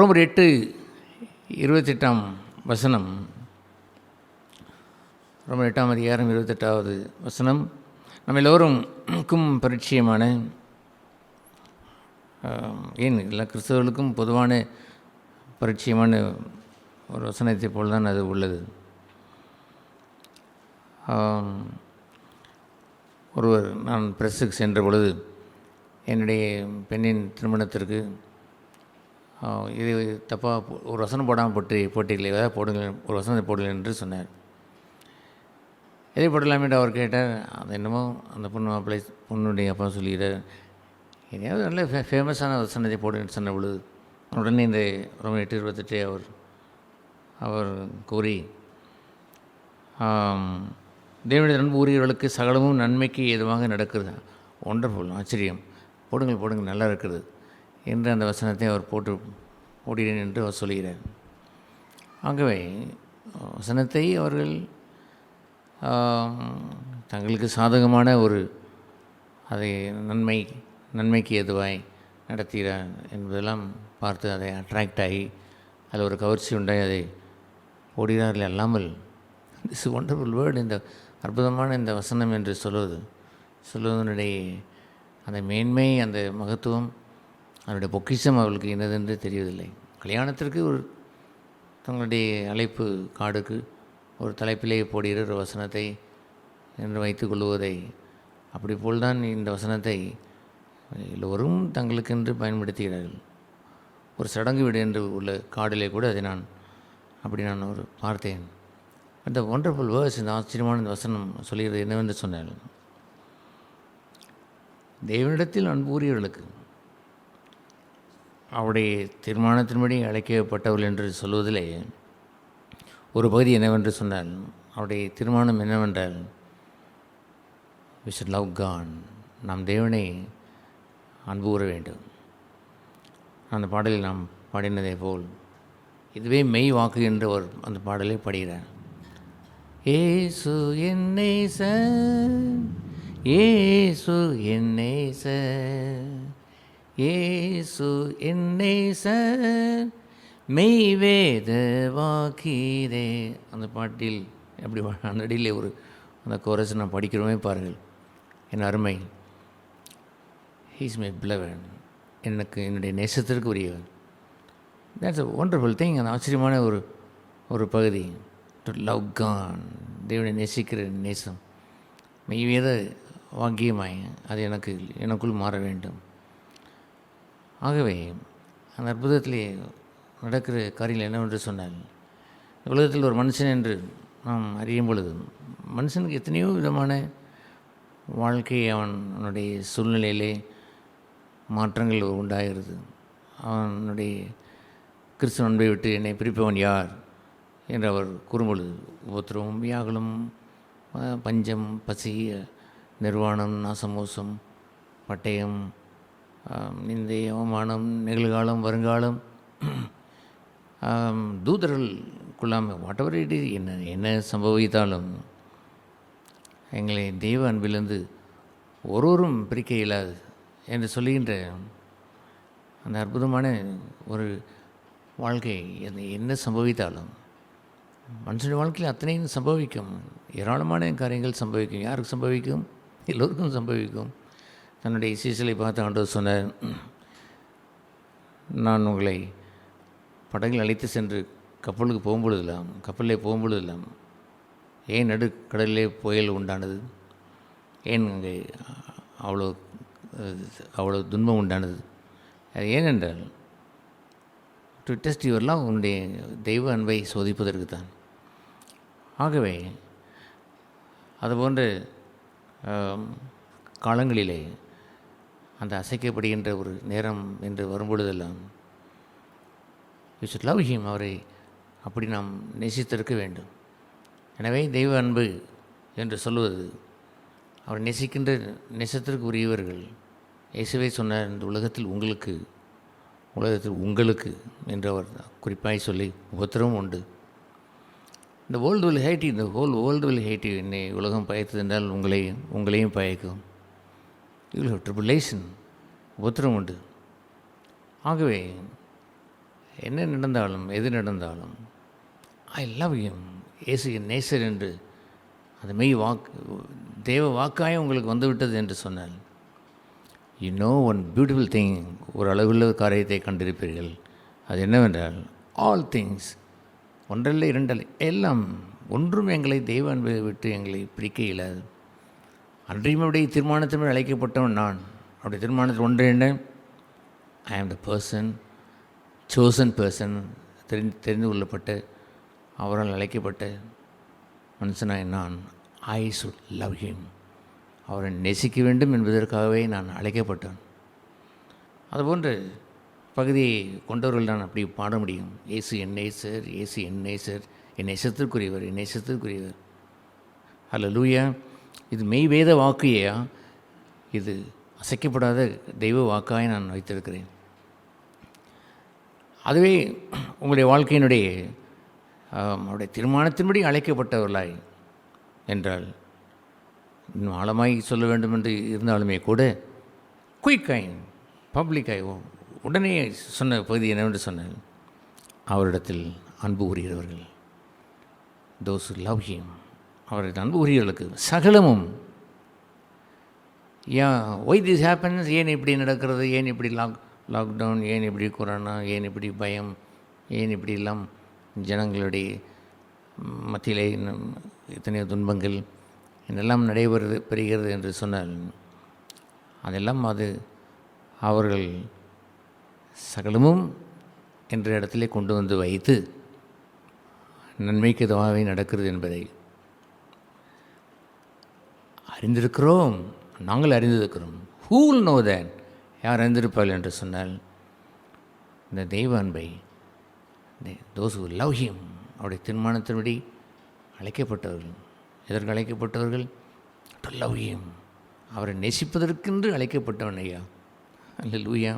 ரோமர் 8:28 ரோமர் 8:28 நம்ம எல்லோருக்கும் பரிச்சயமான, ஏன் எல்லா கிறிஸ்தவர்களுக்கும் பொதுவான பரிச்சயமான ஒரு வசனத்தை போல் தான் அது உள்ளது. ஒருவர், நான் பிரஸ்ஸுக்கு சென்ற பொழுது என்னுடைய பெண்ணின் திருமணத்திற்கு இது தப்பாக ஒரு வசனம் போடாமல் போட்டீங்களே, ஏதாவது போடுங்கள், ஒரு வசனத்தை போடுங்கள் என்று சொன்னார். எதை போடலாம் என்று அவர் கேட்டார். அது என்னமோ அந்த பொண்ணுடைய அப்பா சொல்லுகிறார், எதையாவது நல்ல ஃபேமஸான வசனத்தை போடுன்னு சொன்ன பொழுது உடனே இந்த ரோமர் 8:28 அவர் கூறி, தேவனுடைய அன்பு ஊழியர்களுக்கு சகலமும் நன்மைக்கு ஏதுவாக நடக்கிறது. ஒண்டர்ஃபுல், ஆச்சரியம், போடுங்கள் நல்லா இருக்கிறது என்று அந்த வசனத்தை அவர் போடுகிறேன் என்று அவர் சொல்கிறார். ஆகவே வசனத்தை அவர்கள் தங்களுக்கு சாதகமான அதை நன்மைக்கு எதுவாய் நடத்துகிறார் என்பதெல்லாம் பார்த்து அதை அட்ராக்ட் ஆகி அதில் ஒரு கவர்ச்சி உண்டாய் அதை போடுகிறார்கள். அல்லாமல் திஸ் ஒண்டர்ஃபுல் வேர்டு, இந்த அற்புதமான இந்த வசனம் என்று சொல்வதனுடைய அந்த மேன்மை, அந்த மகத்துவம், அதனுடைய பொக்கிஷம் அவர்களுக்கு என்னதென்று தெரியவில்லை. கல்யாணத்திற்கு தங்களுடைய அழைப்பு கார்டுக்கு ஒரு தலைப்பிலே போடுகிற ஒரு வசனத்தை என்று வைத்து கொள்வதை, அப்படி போல்தான் இந்த வசனத்தை எல்லோரும் தங்களுக்கென்று பயன்படுத்துகிறார்கள். ஒரு சடங்கு வீடு என்று உள்ள கார்டிலே கூட அதை நான் பார்த்தேன். அந்த ஒண்டர்ஃபுல் வேர்ஸ், இந்த ஆச்சரியமான இந்த வசனம் சொல்கிறது என்னவென்று சொன்னார், தேவனிடத்தில் அன்புரியவர்களுக்கு அவருடைய தீர்மானத்தின்படி அழைக்கப்பட்டவர்கள் என்று சொல்வதிலே ஒரு பகுதி என்னவென்று சொன்னால், அவருடைய தீர்மானம் என்னவென்றால், we should love God, நாம் தேவனை அன்பு கூற வேண்டும். அந்த பாடலில் நாம் பாடினதை போல் இதுவே மெய் வாக்கு என்று அந்த பாடலை பாடுகிறார். ஏசு என்னை ஏசு என்னை ஏசு என்னை மெய் வேத வாக்கீரே. அந்த பாட்டில் எப்படி அந்த அடியில் அந்த கோரஸ் நான் படிக்கிறோமே பாருங்கள், என் அருமை, ஹீஸ் மை பிலவட், எனக்கு என்னுடைய நேசத்திற்கு உரியவர். That's a wonderful thing. அந்த ஆச்சரியமான ஒரு பகுதி, டு லவ் காட், தேவனை நேசிக்கிற நேசம் மெய்வேத வாக்கியமாய் அது எனக்குள் மாற வேண்டும். ஆகவே அந்த அற்புதத்திலே நடக்கிற காரியங்கள் என்னவென்று சொன்னால், உலகத்தில் ஒரு மனுஷன் என்று நாம் அறியும் பொழுது மனுஷனுக்கு எத்தனையோ விதமான வாழ்க்கை, அவனுடைய சூழ்நிலையிலே மாற்றங்கள் உண்டாகிறது. அவனுடைய கிறிஸ்துவ அன்பை விட்டு என்னை பிரிப்பவன் யார் என்று அவர் கூறும்பொழுது உபத்திரவம், வியாகுலம், பஞ்சம், பசி, நிர்வாணம், நாசமோசம், பட்டயம், நிந்தை, அவமானம், நிகழ்காலம், வருங்காலம், தூதர்களுக்குள்ளாமல் வாட் எவர் இட் இஸ், என்ன சம்பவித்தாலும் எங்களை தெய்வ அன்பிலிருந்து ஒருவரும் பிரிக்க இயலாது என்று சொல்லுகின்ற அந்த அற்புதமான ஒரு வாழ்க்கை, என்ன சம்பவித்தாலும் மனுஷனுடைய வாழ்க்கையில் அத்தனையும் சம்பவிக்கும். ஏராளமான காரியங்கள் சம்பவிக்கும். யாருக்கு சம்பவிக்கும்? எல்லோருக்கும் சம்பவிக்கும். தன்னுடைய சீசலை பார்த்து ஆண்டவர் சொன்னார், நான் உங்களை படகில் அழைத்து சென்று கப்பலிலே போகும்பொழுதெல்லாம் ஏன் நடுக்கடலிலே புயல் உண்டானது, ஏன் அங்கே அவ்வளோ துன்பம் உண்டானது, அது ஏனென்றால் டு டெஸ்ட் யுவர் லவ், உன்னுடைய தெய்வ அன்பை சோதிப்பதற்கு தான். ஆகவே அதுபோன்ற காலங்களிலே அந்த அசைக்கப்படுகின்ற ஒரு நேரம் என்று வரும்பொழுதெல்லாம் யூ ஷுட் லவ் ஹிம், அவரை அப்படி நாம் நேசித்திருக்க வேண்டும். எனவே தெய்வ அன்பு என்று சொல்லுவது அவர் நேசிக்கின்ற நேசத்திற்கு உரியவர்கள். இயேசுவே சொன்னார், இந்த உலகத்தில் உங்களுக்கு என்று அவர் குறிப்பாய் சொல்லி, உபத்திரமும் உண்டு. இந்த வேர்ல்டு வில் ஹேட் யூ, இந்த whole world will hate you. என்னை உலகம் பயத்தது என்றால் உங்களையும் பயக்கும். யூ வில் ஹேவ் ட்ரிபுலேஷன், உபத்திரம் உண்டு. ஆகவே என்ன நடந்தாலும் எது நடந்தாலும் ஐ லவ் யூம், இயேசு என் நேசர் என்று அது மெய் வாக்கு, தேவ வாக்காய் உங்களுக்கு வந்துவிட்டது என்று சொன்னால், you know one beautiful thing, ஒரு அளவுள்ள காரியத்தை கண்டிருப்பீர்கள். அது என்னவென்றால், ஆல் திங்ஸ், ஒன்றல்ல இரண்டல்ல, எல்லாம் ஒன்றும் எங்களை தெய்வ அன்பை விட்டு எங்களை பிரிக்க இயலாது. அன்றையும் அவருடைய தீர்மானத்தின் அழைக்கப்பட்டவன் நான். அவருடைய தீர்மானத்தில் ஒன்று என்ன? ஐ ஆம் த பர்சன், சோசன் பர்சன், தெரிந்து கொள்ளப்பட்ட, அவரால் அழைக்கப்பட்ட மனுஷனாய் நான். ஐ சுட் லவ் ஹிம், அவரை நேசிக்க வேண்டும் என்பதற்காகவே நான் அழைக்கப்பட்டேன். அதுபோன்ற பகுதியை கொண்டவர்கள் தான் அப்படி பாட முடியும். இயேசு என் நேசர், இயேசு என் நேசர், என் நேசத்திற்குரியவர், என் நேசத்திற்குரியவர். அல்லேலூயா. இது மெய் வேத வாக்கையா? இது அசைக்கப்படாத தெய்வ வாக்காய் நான் வைத்திருக்கிறேன். அதுவே உங்களுடைய வாழ்க்கையினுடைய அவருடைய தீர்மானத்தின்படி அழைக்கப்பட்டவர்களாய் என்றால், இன்னும் ஆழமாய் சொல்ல வேண்டும் என்று இருந்தாலுமே கூட, குயிக்காய் பப்ளிக்காய் உடனே சொன்ன பகுதி என்னவென்று சொன்னால், அவரிடத்தில் அன்பு கூறுகிறவர்கள், தோஸ் லவ் ஹிம், அவரிடம் அன்பு கூறுகிறவர்களுக்கு சகலமும். ஒய் திஸ் ஹேப்பன்ஸ், ஏன் இப்படி நடக்கிறது, ஏன் இப்படி லாக்டவுன், ஏன் இப்படி கொரோனா, ஏன் இப்படி பயம், ஏன் இப்படி எல்லாம் ஜனங்களுடைய மத்தியிலே எத்தனையோ துன்பங்கள் என்னெல்லாம் பெறுகிறது என்று சொன்னால், அதெல்லாம் அது அவர்கள் சகலமும் என்ற இடத்திலே கொண்டு வந்து வைத்து நன்மைக்கு எதுவாகவே நடக்கிறது என்பதை அறிந்திருக்கிறோம். நாங்கள் அறிந்திருக்கிறோம். ஹூ வில் நோ தேட், யார் அறிந்திருப்பார்கள் என்று சொன்னால், இந்த தெய்வ அன்பை, தோஸ் ஹூ லவ் ஹிம், அவருடைய தீர்மானத்தின்படி அழைக்கப்பட்டவர்கள். எதற்கு அழைக்கப்பட்டவர்கள்? டு லவ் ஹிம், அவரை நேசிப்பதற்கென்று அழைக்கப்பட்டவன் ஐயா. அல்லேலூயா.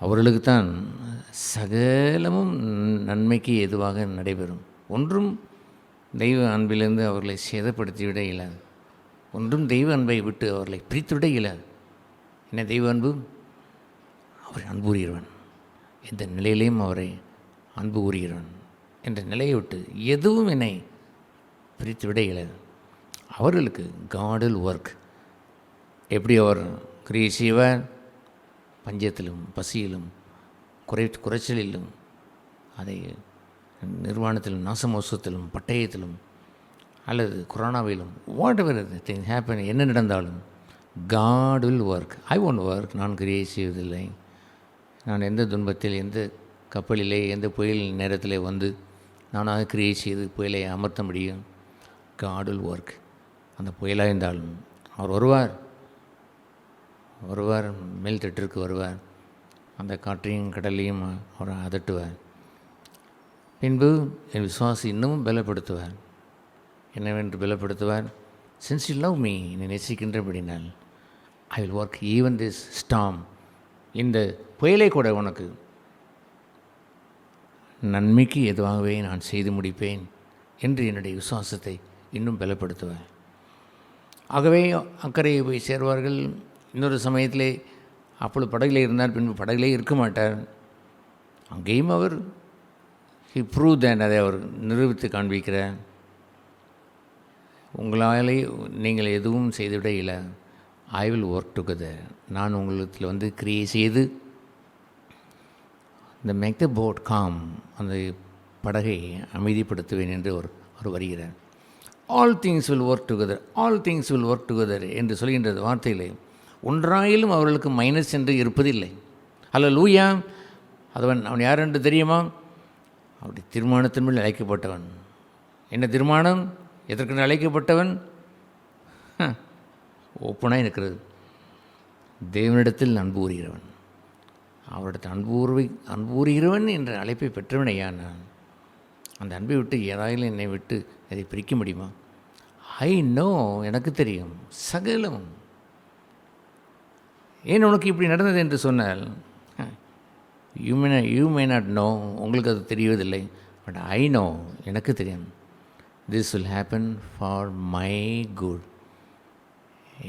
அவர்களுக்குத்தான் சகலமும் நன்மைக்கு எதுவாக நடைபெறும். ஒன்றும் தெய்வ அன்பிலிருந்து அவர்களை சேதப்படுத்திவிட இயலாது. ஒன்றும் தெய்வ அன்பை விட்டு அவர்களை பிரித்துவிட இயலாது. என்ன தெய்வ அன்பு? அவரை அன்பு கூறுகிறவன், எந்த நிலையிலையும் அவரை அன்பு கூறுகிறவன் என்ற நிலையை விட்டு எதுவும் என்னை பிரித்துவிட இயலாது. அவர்களுக்கு காடில் ஒர்க். எப்படி அவர் கிரியை செய்வார்? பஞ்சத்திலும் பசியிலும் குறைச்சலிலும், அதை நிர்வாணத்திலும் நாசமோசத்திலும் பட்டயத்திலும் அல்லது கொரோனாவிலும், வாட் எவர் திங் ஹேப்பன், என்ன நடந்தாலும் God will work. I won't work, நான் கிரியை செய்வதில்லை. நான் எந்த துன்பத்தில், எந்த கப்பலிலே, எந்த புயல் நேரத்தில் வந்து நானாக கிரியை செய்து புயலை அமர்த்த முடியும்? God will work. அந்த புயலாக இருந்தாலும் அவர் வருவார், மேல் தட்டிற்கு வருவார், அந்த காற்றையும் கடலையும் அவர் அதட்டுவார். பின்பு என் விசுவாசி இன்னமும் பலப்படுத்துவார். என்னவென்று பலப்படுத்துவார்? சின்ஸ் யூ லவ் மீ, என்னை நேசிக்கின்றபடினால் I will work even this storm, இந்த புயலை கூட உனக்கு நன்மைக்கு எதுவாகவே நான் செய்து முடிப்பேன் என்று என்னுடைய விசுவாசத்தை இன்னும் பலப்படுத்துவார். ஆகவே அக்கறையை போய் சேர்வார்கள். இன்னொரு சமயத்திலே அப்பொழுது படகிலே இருந்தார், பின்பு படகிலே இருக்க மாட்டார். அங்கேயும் அவர் ஹி ப்ரூவ் தேன், அதை அவர் நிரூபித்து காண்பிக்கிறார். உங்களாலே நீங்கள் எதுவும் செய்துவிட இல்லை. ஐ வில் ஒர்க் டுகெதர், நான் உங்களுக்கு வந்து கிரியை செய்து இந்த மேக் த போட் காம், அந்த படகை அமைதிப்படுத்துவேன் என்று அவர் வருகிறார். All things will work together, all things will work together என்று சொல்கின்ற வார்த்தையிலே ஒன்றாயிலும் அவர்களுக்கு மைனஸ் என்று இருப்பதில்லை. அல்லேலூயா. அவன் யார் என்று தெரியுமா? அவருடைய தீர்மானத்தின் மேல் அழைக்கப்பட்டவன். என்ன தீர்மானம்? எதற்கு அழைக்கப்பட்டவன்? ஓப்பனாக இருக்கிறது. தேவனிடத்தில் அன்பு கூறுகிறவன், அவரிடத்தில் அன்பு கூறுகிறவன் என்ற அழைப்பை பெற்றவனையா நான். அந்த அன்பை விட்டு ஏதாயிலும் என்னை விட்டு அதை பிரிக்க முடியுமா? ஐ நோ, எனக்கு தெரியும் சகலம். ஏன் உனக்கு இப்படி நடந்தது என்று சொன்னால், யூ மே நாட் நோ, உங்களுக்கு அது தெரிவதில்லை. பட் ஐ நோ, எனக்கு தெரியும். This will happen for my good,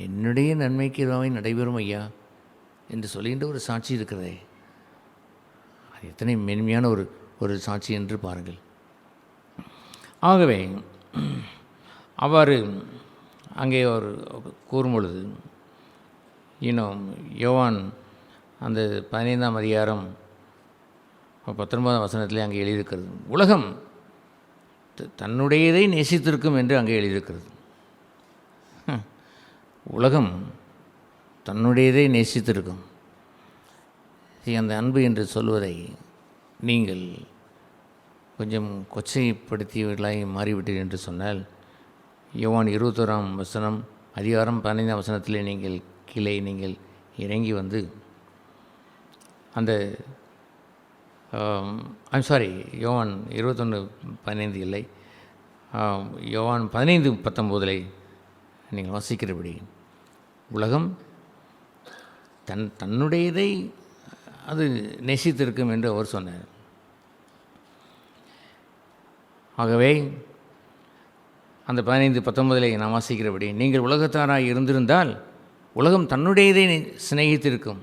என்னுடைய நன்மைக்கு எதுவாக நடைபெறும் ஐயா என்று சொல்கின்ற ஒரு சாட்சி இருக்கிறதே. அது எத்தனை மென்மையான ஒரு ஒரு சாட்சி என்று பாருங்கள். ஆகவே அவ்வாறு அங்கே அவர் கூறும்பொழுது இன்னும் யோவான் அந்த 15ஆம் அதிகாரம் 19ஆம் வசனத்திலே அங்கே எழுதியிருக்கிறது, உலகம் தன்னுடையதை நேசித்திருக்கும் என்று அங்கே எழுதியிருக்கிறது. உலகம் தன்னுடையதை நேசித்திருக்கும். அந்த அன்பு என்று சொல்வதை நீங்கள் கொஞ்சம் கொச்சைப்படுத்தியவர்களாய் மாறிவிட்டீர்கள் என்று சொன்னால், யோவான் 21ஆம் வசனம் அதிகாரம் 15ஆம் வசனத்திலே நீங்கள் கீழே நீங்கள் இறங்கி வந்து அந்த யோவான் 21:15 இல்லை, யோவான் 15:19 நீங்கள் வாசிக்கிறபடி உலகம் தன்னுடையதை அது நேசித்திருக்கும் என்று அவர் சொன்னார். ஆகவே அந்த 15:19 நாம் வாசிக்கிறபடி, நீங்கள் உலகத்தாராய் இருந்திருந்தால் உலகம் தன்னுடையதை சிநேகித்திருக்கும்.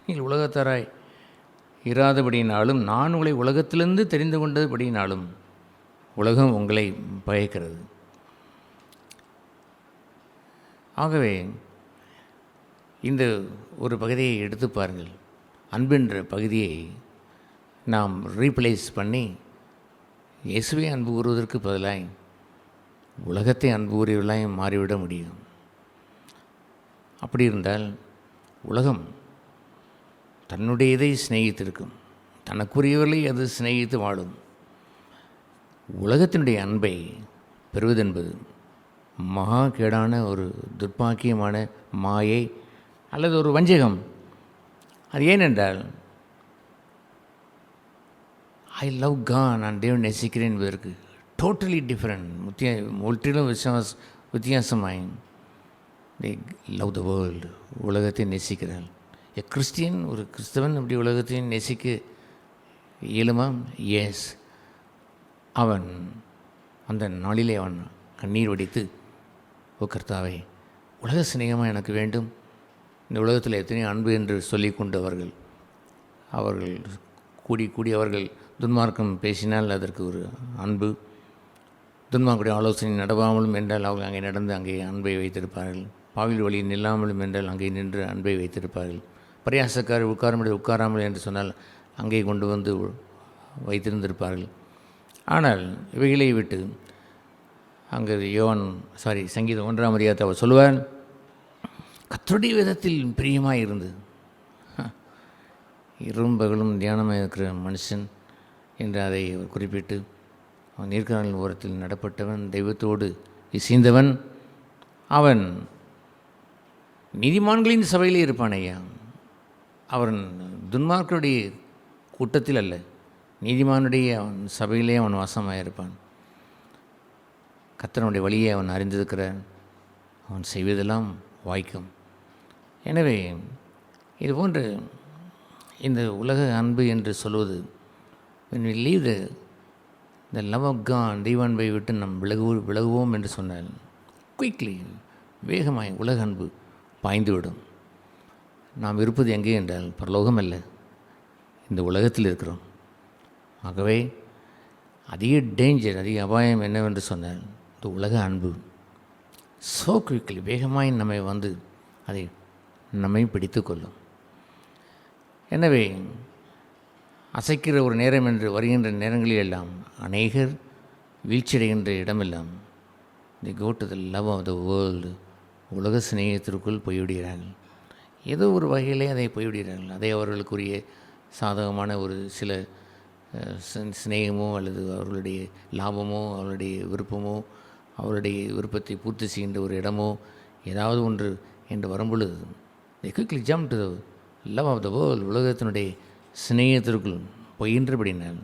நீங்கள் உலகத்தாராய் இராதபடியினாலும் நான் உங்களை உலகத்திலிருந்து தெரிந்து கொண்டபடியினாலும் உலகம் உங்களை பயக்கிறது. ஆகவே இந்த ஒரு பகுதியை எடுத்து பாருங்கள். அன்பென்ற பகுதியை நாம் ரீப்ளேஸ் பண்ணி இயேசுவை அன்பு கூறுவதற்கு பதிலாக உலகத்தை அன்பு கூறியவர்களாய் மாறிவிட முடியும். அப்படி இருந்தால் உலகம் தன்னுடையதை சிநேகித்திருக்கும், தனக்குரியவர்களை அது சிநேகித்து வாழும். உலகத்தினுடைய அன்பை பெறுவதென்பது மகா கேடான ஒரு துர்ப்பாக்கியமான மாயை அல்லது ஒரு வஞ்சகம். அது ஏனென்றால் ஐ லவ் காட், நான் தேவன் நேசிக்கிறேன் என்பதற்கு டோட்டலி டிஃப்ரெண்ட், முற்றிலும் வித்தியாசமாய் they love the world, உலகத்தை நேசிக்கிறாள். கிறிஸ்டியன், ஒரு கிறிஸ்தவன் அப்படி உலகத்தையும் நேசிக்க இயலுமா? எஸ். அவன் அந்த நாளிலே அவன் கண்ணீர் வடித்து, ஓ கர்த்தாவே, உலக சிநேகமாக எனக்கு வேண்டும். இந்த உலகத்தில் எத்தனையோ அன்பு என்று சொல்லி கொண்டவர்கள் அவர்கள் கூடி அவர்கள் துன்மார்க்கம் பேசினால் அதற்கு ஒரு அன்பு, துன்மார்க்குடைய ஆலோசனை நடவாமலும் என்றால் அவர்கள் அங்கே நடந்து அங்கே அன்பை வைத்திருப்பார்கள். பாவில் வழி நில்லாமலும் என்றால் அங்கே நின்று அன்பை வைத்திருப்பார்கள். பரியாசக்காரர் உட்காராமல் என்று சொன்னால் அங்கே கொண்டு வந்து வைத்திருந்திருப்பார்கள். ஆனால் இவைகளை விட்டு அங்கே சங்கீதம் 1ஆம் அதிகாரத்தை அவர் சொல்லுவார், கர்த்தருடைய வேதத்தில் பிரியமாக இருந்து இரவும் பகலும் தியானமாக இருக்கிற மனுஷன் என்று அதை அவர் குறிப்பிட்டு, அவன் நீர்க்கானல் ஓரத்தில் நடப்பட்டவன், தெய்வத்தோடு இசைந்தவன், அவன் நீதிமான்களின் சபையிலே இருப்பான் ஐயா. அவன் துன்மார்க்கருடைய கூட்டத்தில் அல்ல, நீதிமானுடைய அவன் சபையிலே அவன் வாசமாக இருப்பான். கர்த்தருடைய வழியை அவன் அறிந்திருக்கிறான், அவன் செய்வதெல்லாம் வாய்க்கும். எனவே இது போன்று இந்த உலக அன்பு என்று சொல்வது, when we leave the love of God, தெய்வ அன்பை விட்டு நாம் விலகுவோம் என்று சொன்னால் குயிக்லி, வேகமாய் உலக அன்பு பாய்ந்துவிடும். நாம் இருப்பது எங்கே என்றால் பரலோகம் அல்ல, இந்த உலகத்தில் இருக்கிறோம். ஆகவே அதிக டேஞ்சர், அதிக அபாயம் என்னவென்று சொன்னால் இந்த உலக அன்பு ஸோ குயிக்லி, வேகமாய் நம்மை வந்து அதை நம்மை பிடித்து கொள்ளும். எனவே அசைக்கிற ஒரு நேரம் என்று வருகின்ற நேரங்களில் எல்லாம் அநேகர் வீழ்ச்சியடைகின்ற இடமெல்லாம் they go to the love of the world, உலக சிநேகத்திற்குள் போய்விடுகிறார்கள். ஏதோ ஒரு வகையிலே அதை போய்விடுகிறார்கள். அதை அவர்களுக்குரிய சாதகமான ஒரு சில சிநேகமோ அல்லது அவர்களுடைய லாபமோ அவர்களுடைய விருப்பமோ அவருடைய விருப்பத்தை பூர்த்தி செய்கின்ற ஒரு இடமோ ஏதாவது ஒன்று என்று வரும்பொழுது they quickly jump to the love of the world, உலகத்தினுடைய சிநேகத்திற்குள் போகின்றபடினால்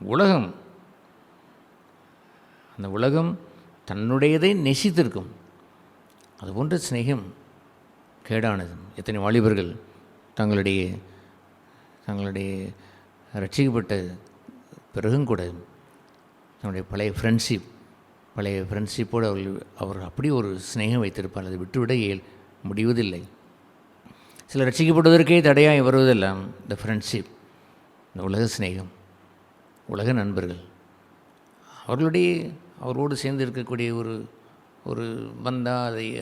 உலகம், அந்த உலகம் தன்னுடையதை நேசித்திருக்கும். அதுபோன்ற சிநேகம் கேடானது. எத்தனை வாலிபர்கள் தங்களுடைய ரட்சிக்கப்பட்ட பிறகும் கூட தன்னுடைய பழைய ஃப்ரெண்ட்ஷிப்போடு அவர்கள் அப்படி ஒரு சிநேகம் வைத்திருப்பார்கள். அதை விட்டுவிட முடிவதில்லை. சில ரட்சிக்கப்படுவதற்கே தடையாய் வருவதெல்லாம் இந்த ஃப்ரெண்ட்ஷிப், இந்த உலக சிநேகம், உலக நண்பர்கள், அவரோடு சேர்ந்து இருக்கக்கூடிய ஒரு பந்தா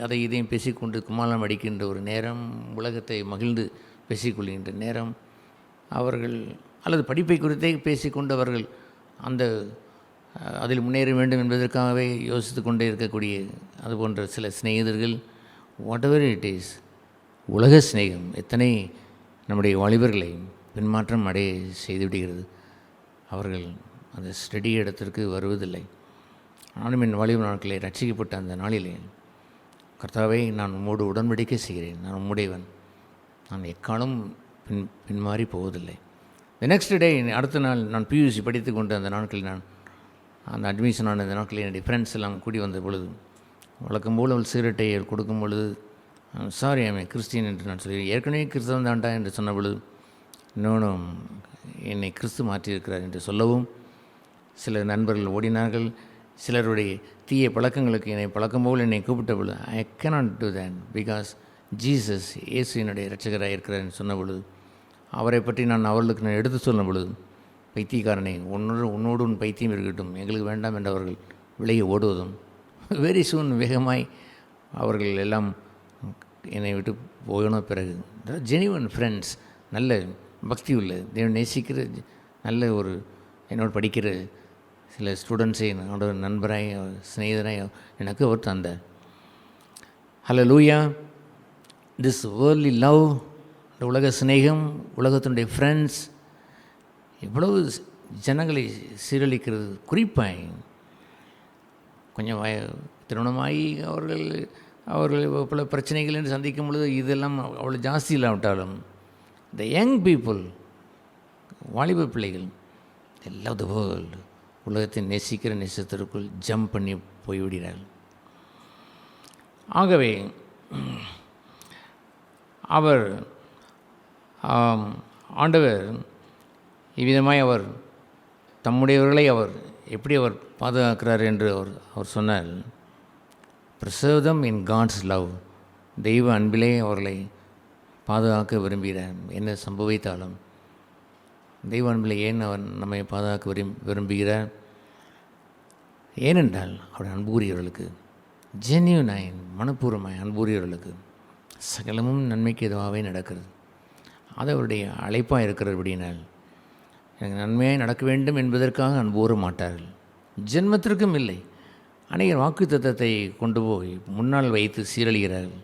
அதை இதையும் பேசிக்கொண்டு கும்மாளம் அடிக்கின்ற ஒரு நேரம், உலகத்தை மகிழ்ந்து பேசிக்கொள்கின்ற நேரம், அவர்கள் அல்லது படிப்பை குறித்தே பேசிக்கொண்டு அவர்கள் அதில் முன்னேற வேண்டும் என்பதற்காகவே யோசித்து கொண்டே இருக்கக்கூடிய அது போன்ற சில சிநேகிதர்கள், வாட் எவர் இட் இஸ், உலக சிநேகம் எத்தனை நம்முடைய வாலிபர்களை பின்மாற்றம் அடைய செய்துவிடுகிறது. அவர்கள் அந்த ஸ்டடி இடத்திற்கு வருவதில்லை. நானும் என் வாலிப நாட்களை ரட்சிக்கப்பட்ட அந்த நாளிலே, கர்த்தாவே நான் உம்மோடு உடன்படிக்கை செய்கிறேன், நான் உம்முடையவன், நான் எக்காலம் பின்மாறி போவதில்லை. தி நெக்ஸ்ட் டே, அடுத்த நாள் நான் பியூசி படித்து கொண்டு அந்த நாட்களில் நான் அந்த அட்மிஷன் ஆன அந்த நாட்களில் என்னுடைய ஃப்ரெண்ட்ஸ் எல்லாம் கூடி வந்த பொழுது, வழக்கம் போல் அவள் சிகரெட்டை கொடுக்கும் பொழுது, சாரி ஐ எம் கிறிஸ்டியன் என்று நான் சொல்லி, ஏற்கனவே கிறிஸ்தவன் தாண்டா என்று சொன்ன பொழுது, இன்னொன்றும் என்னை கிறிஸ்து மாற்றியிருக்கிறார் என்று சொல்லவும் சில நண்பர்கள் ஓடினார்கள். சிலருடைய தீய பழக்கங்களுக்கு என்னை பழக்கம் போல் என்னை கூப்பிட்ட பொழுது, I cannot do that because Jesus இயேசு என்னுடைய இரட்சகராக இருக்கிறார் என்று சொன்ன பொழுது, அவரை பற்றி நான் அவர்களுக்கு நான் எடுத்து சொன்ன பொழுது, பைத்தியக்காரனை உன்னோடு உன் பைத்தியம் இருக்கட்டும், எங்களுக்கு வேண்டாம் என்று அவர்கள் விலகி ஓடுவதும், வெரி சூன் வேகமாய் அவர்கள் எல்லாம் என்னை விட்டு போயின பிறகு, ஜெனிவன் ஃப்ரெண்ட்ஸ், நல்ல பக்தி உள்ள தேவன் நேசிக்கிற நல்ல ஒரு என்னோடு படிக்கிற சில ஸ்டூடெண்ட்ஸை என்னோட நண்பராய் சிநேகிதராய் எனக்கு அவர் தந்தார். ஹல்லேலூயா. திஸ் வேர்ல்ட்லி லவ், இந்த உலக சிநேகம், உலகத்தினுடைய ஃப்ரெண்ட்ஸ் இவ்வளவு ஜனங்களை சீரழிக்கிறது. குறிப்பாய் கொஞ்சம் திருமணமாகி அவர்கள் பல பிரச்சனைகள் என்று சந்திக்கும் பொழுது இதெல்லாம் அவ்வளோ ஜாஸ்தி இல்லாவிட்டாலும், த யங் பீப்புள், வாலிப பிள்ளைகள், லவ் த வேர்ல்டு, உலகத்தை நேசிக்கிற நேசத்திற்குள் ஜம்ப் பண்ணி போய்விடுகிறார்கள். ஆகவே ஆண்டவர் இவ்விதமாய் அவர் தம்முடையவர்களை எப்படி அவர் பாதுகாக்கிறார் என்று அவர் சொன்னார். preserve them in God's love. தெய்வ அன்பிலே அவர்களை பாதுகாக்க விரும்புகிறார். என்ன சம்பவித்தாலும் தெய்வ அன்பிலே ஏன் அவர் நம்மை பாதுகாக்க விரும்புகிறார்? ஏனென்றால் அவருடைய அன்புரியவர்களுக்கு, ஜென்யூனாய் மனப்பூர்வமாய் அன்புரியவர்களுக்கு சகலமும் நன்மைக்கு எதுவாகவே நடக்கிறது. அது அவருடைய அழைப்பாக இருக்கிறது. அப்படினால் எனக்கு நன்மையாக நடக்க வேண்டும் என்பதற்காக அன்பு மாட்டார்கள், ஜென்மத்திற்கும் இல்லை. அநேகர் வாக்கு தத்தத்தை கொண்டு போய் முன்னால் வைத்து சீரழிகிறார்கள்.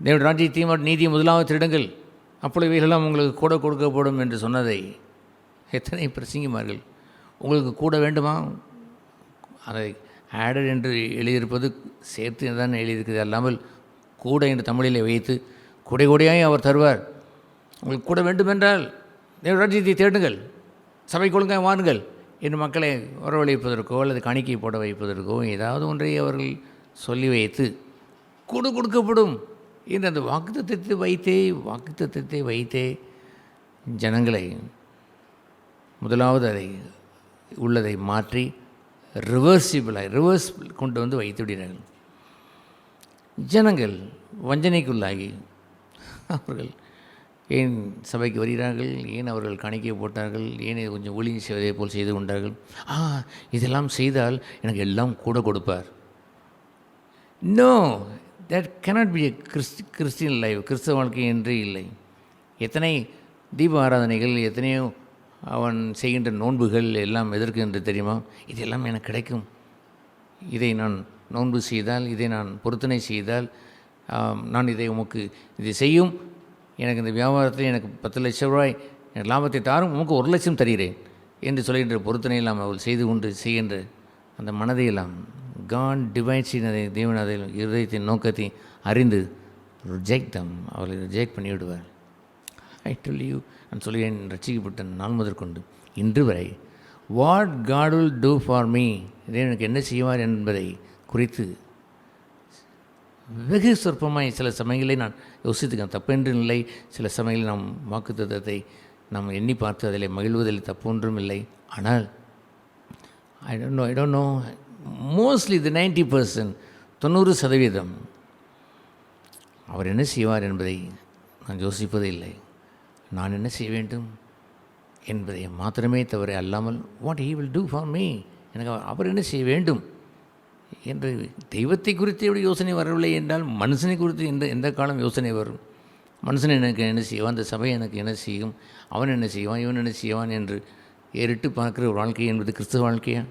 தேவனுடைய ராஜ்யத்தையும் நீதியை முதலாவது திருடுங்கள், அப்பொழுது இவைகளெல்லாம் உங்களுக்கு கூட கொடுக்கப்படும் என்று சொன்னதை எத்தனை பிரசங்கிமார்கள் உங்களுக்கு கூட வேண்டுமா? அதை ஆடட் என்று எழுதியிருப்பது சேர்த்து தான் எழுதியிருக்கிறது, அல்லாமல் கூட என்று தமிழிலே வைத்து கூடையாய் அவர் தருவார். உங்களுக்கு கூட வேண்டுமென்றால் தேவ ராஜ்யத்தை தேடுங்கள், சபை கொள்கை வாருங்கள் என்று மக்களை வரவழைப்பதற்கோ அல்லது காணிக்கை போட வைப்பதற்கோ ஏதாவது ஒன்றை அவர்கள் சொல்லி வைத்து கூட கொடுக்கப்படும் என்று அந்த வாக்குத்தத்தத்தை வைத்தே ஜனங்களை முதலாவது உள்ளதை மாற்றி ரிவர்ஸ் கொண்டு வந்து வைத்து விடுகிறார்கள். ஜனங்கள் வஞ்சனைக்குள்ளாகி அவர்கள் ஏன் சபைக்கு வருகிறார்கள், ஏன் அவர்கள் காணிக்கை போட்டார்கள், ஏன் கொஞ்சம் ஊழியம் செய்வதை போல் செய்து கொண்டார்கள், இதெல்லாம் செய்தால் எனக்கு எல்லாம் கூட கொடுப்பார். No, that cannot be a Christian life. கிறிஸ்தவ வாழ்க்கை என்றே இல்லை. எத்தனை தீப ஆராதனைகள், எத்தனையோ அவன் செய்கின்ற நோன்புகள் எல்லாம் எதற்கு என்று தெரியுமா? இதெல்லாம் எனக்கு கிடைக்கும், இதை நான் நோன்பு செய்தால், இதை நான் பொருத்தனை செய்தால், நான் இதை இதை செய்யும், எனக்கு இந்த வியாபாரத்தில் எனக்கு 10 லட்சம் ரூபாய் எனக்கு லாபத்தை தாரும், உமக்கு 1 லட்சம் தருகிறேன் என்று சொல்கின்ற பொருத்தனையெல்லாம் அவள் செய்து கொண்டு செய்கின்ற அந்த மனதையெல்லாம் காட் டிவைட்ஸ் அதை தேவன் அதை இருதயத்தின் நோக்கத்தை அறிந்து அவளை ரிஜெக்ட் பண்ணிவிடுவார். ஐ டெல் யூ, நான் சொல்கிறேன், ரட்சிக்கப்பட்ட நாள் முதற்கொண்டு இன்று வரை what God will do for me, இதே எனக்கு என்ன செய்வார் என்பதை குறித்து வெகு சொற்பமாய் சில சமயங்களை நான் யோசித்துக்கேன். தப்பென்று இல்லை. சில சமயங்களில் நாம் வாக்குத்தத்தத்தை நாம் எண்ணி பார்த்து அதில் மகிழ்வதில் தப்பு ஒன்றும் இல்லை. ஆனால் ஐ டோன்ட் நோ மோஸ்ட்லி தி 90%, 90% அவர் என்ன செய்வார் என்பதை நான் யோசிப்பதே இல்லை. நான் என்ன செய்ய வேண்டும் என்பதை மாத்திரமே தவிர அல்லாமல் what he will do for me, எனக்கு அவர் என்ன செய்ய வேண்டும் என்று தெய்வத்தை குறித்து எப்படி யோசனை வரவில்லை என்றால் மனுஷனை குறித்து எந்த காலம் யோசனை வரும்? மனுஷன் எனக்கு என்ன செய்வான், அந்த சபை எனக்கு என்ன செய்யும், அவன் என்ன செய்வான், இவன் என்ன செய்வான் என்று ஏறிட்டு பார்க்குற ஒரு வாழ்க்கை என்பது கிறிஸ்தவ வாழ்க்கையா?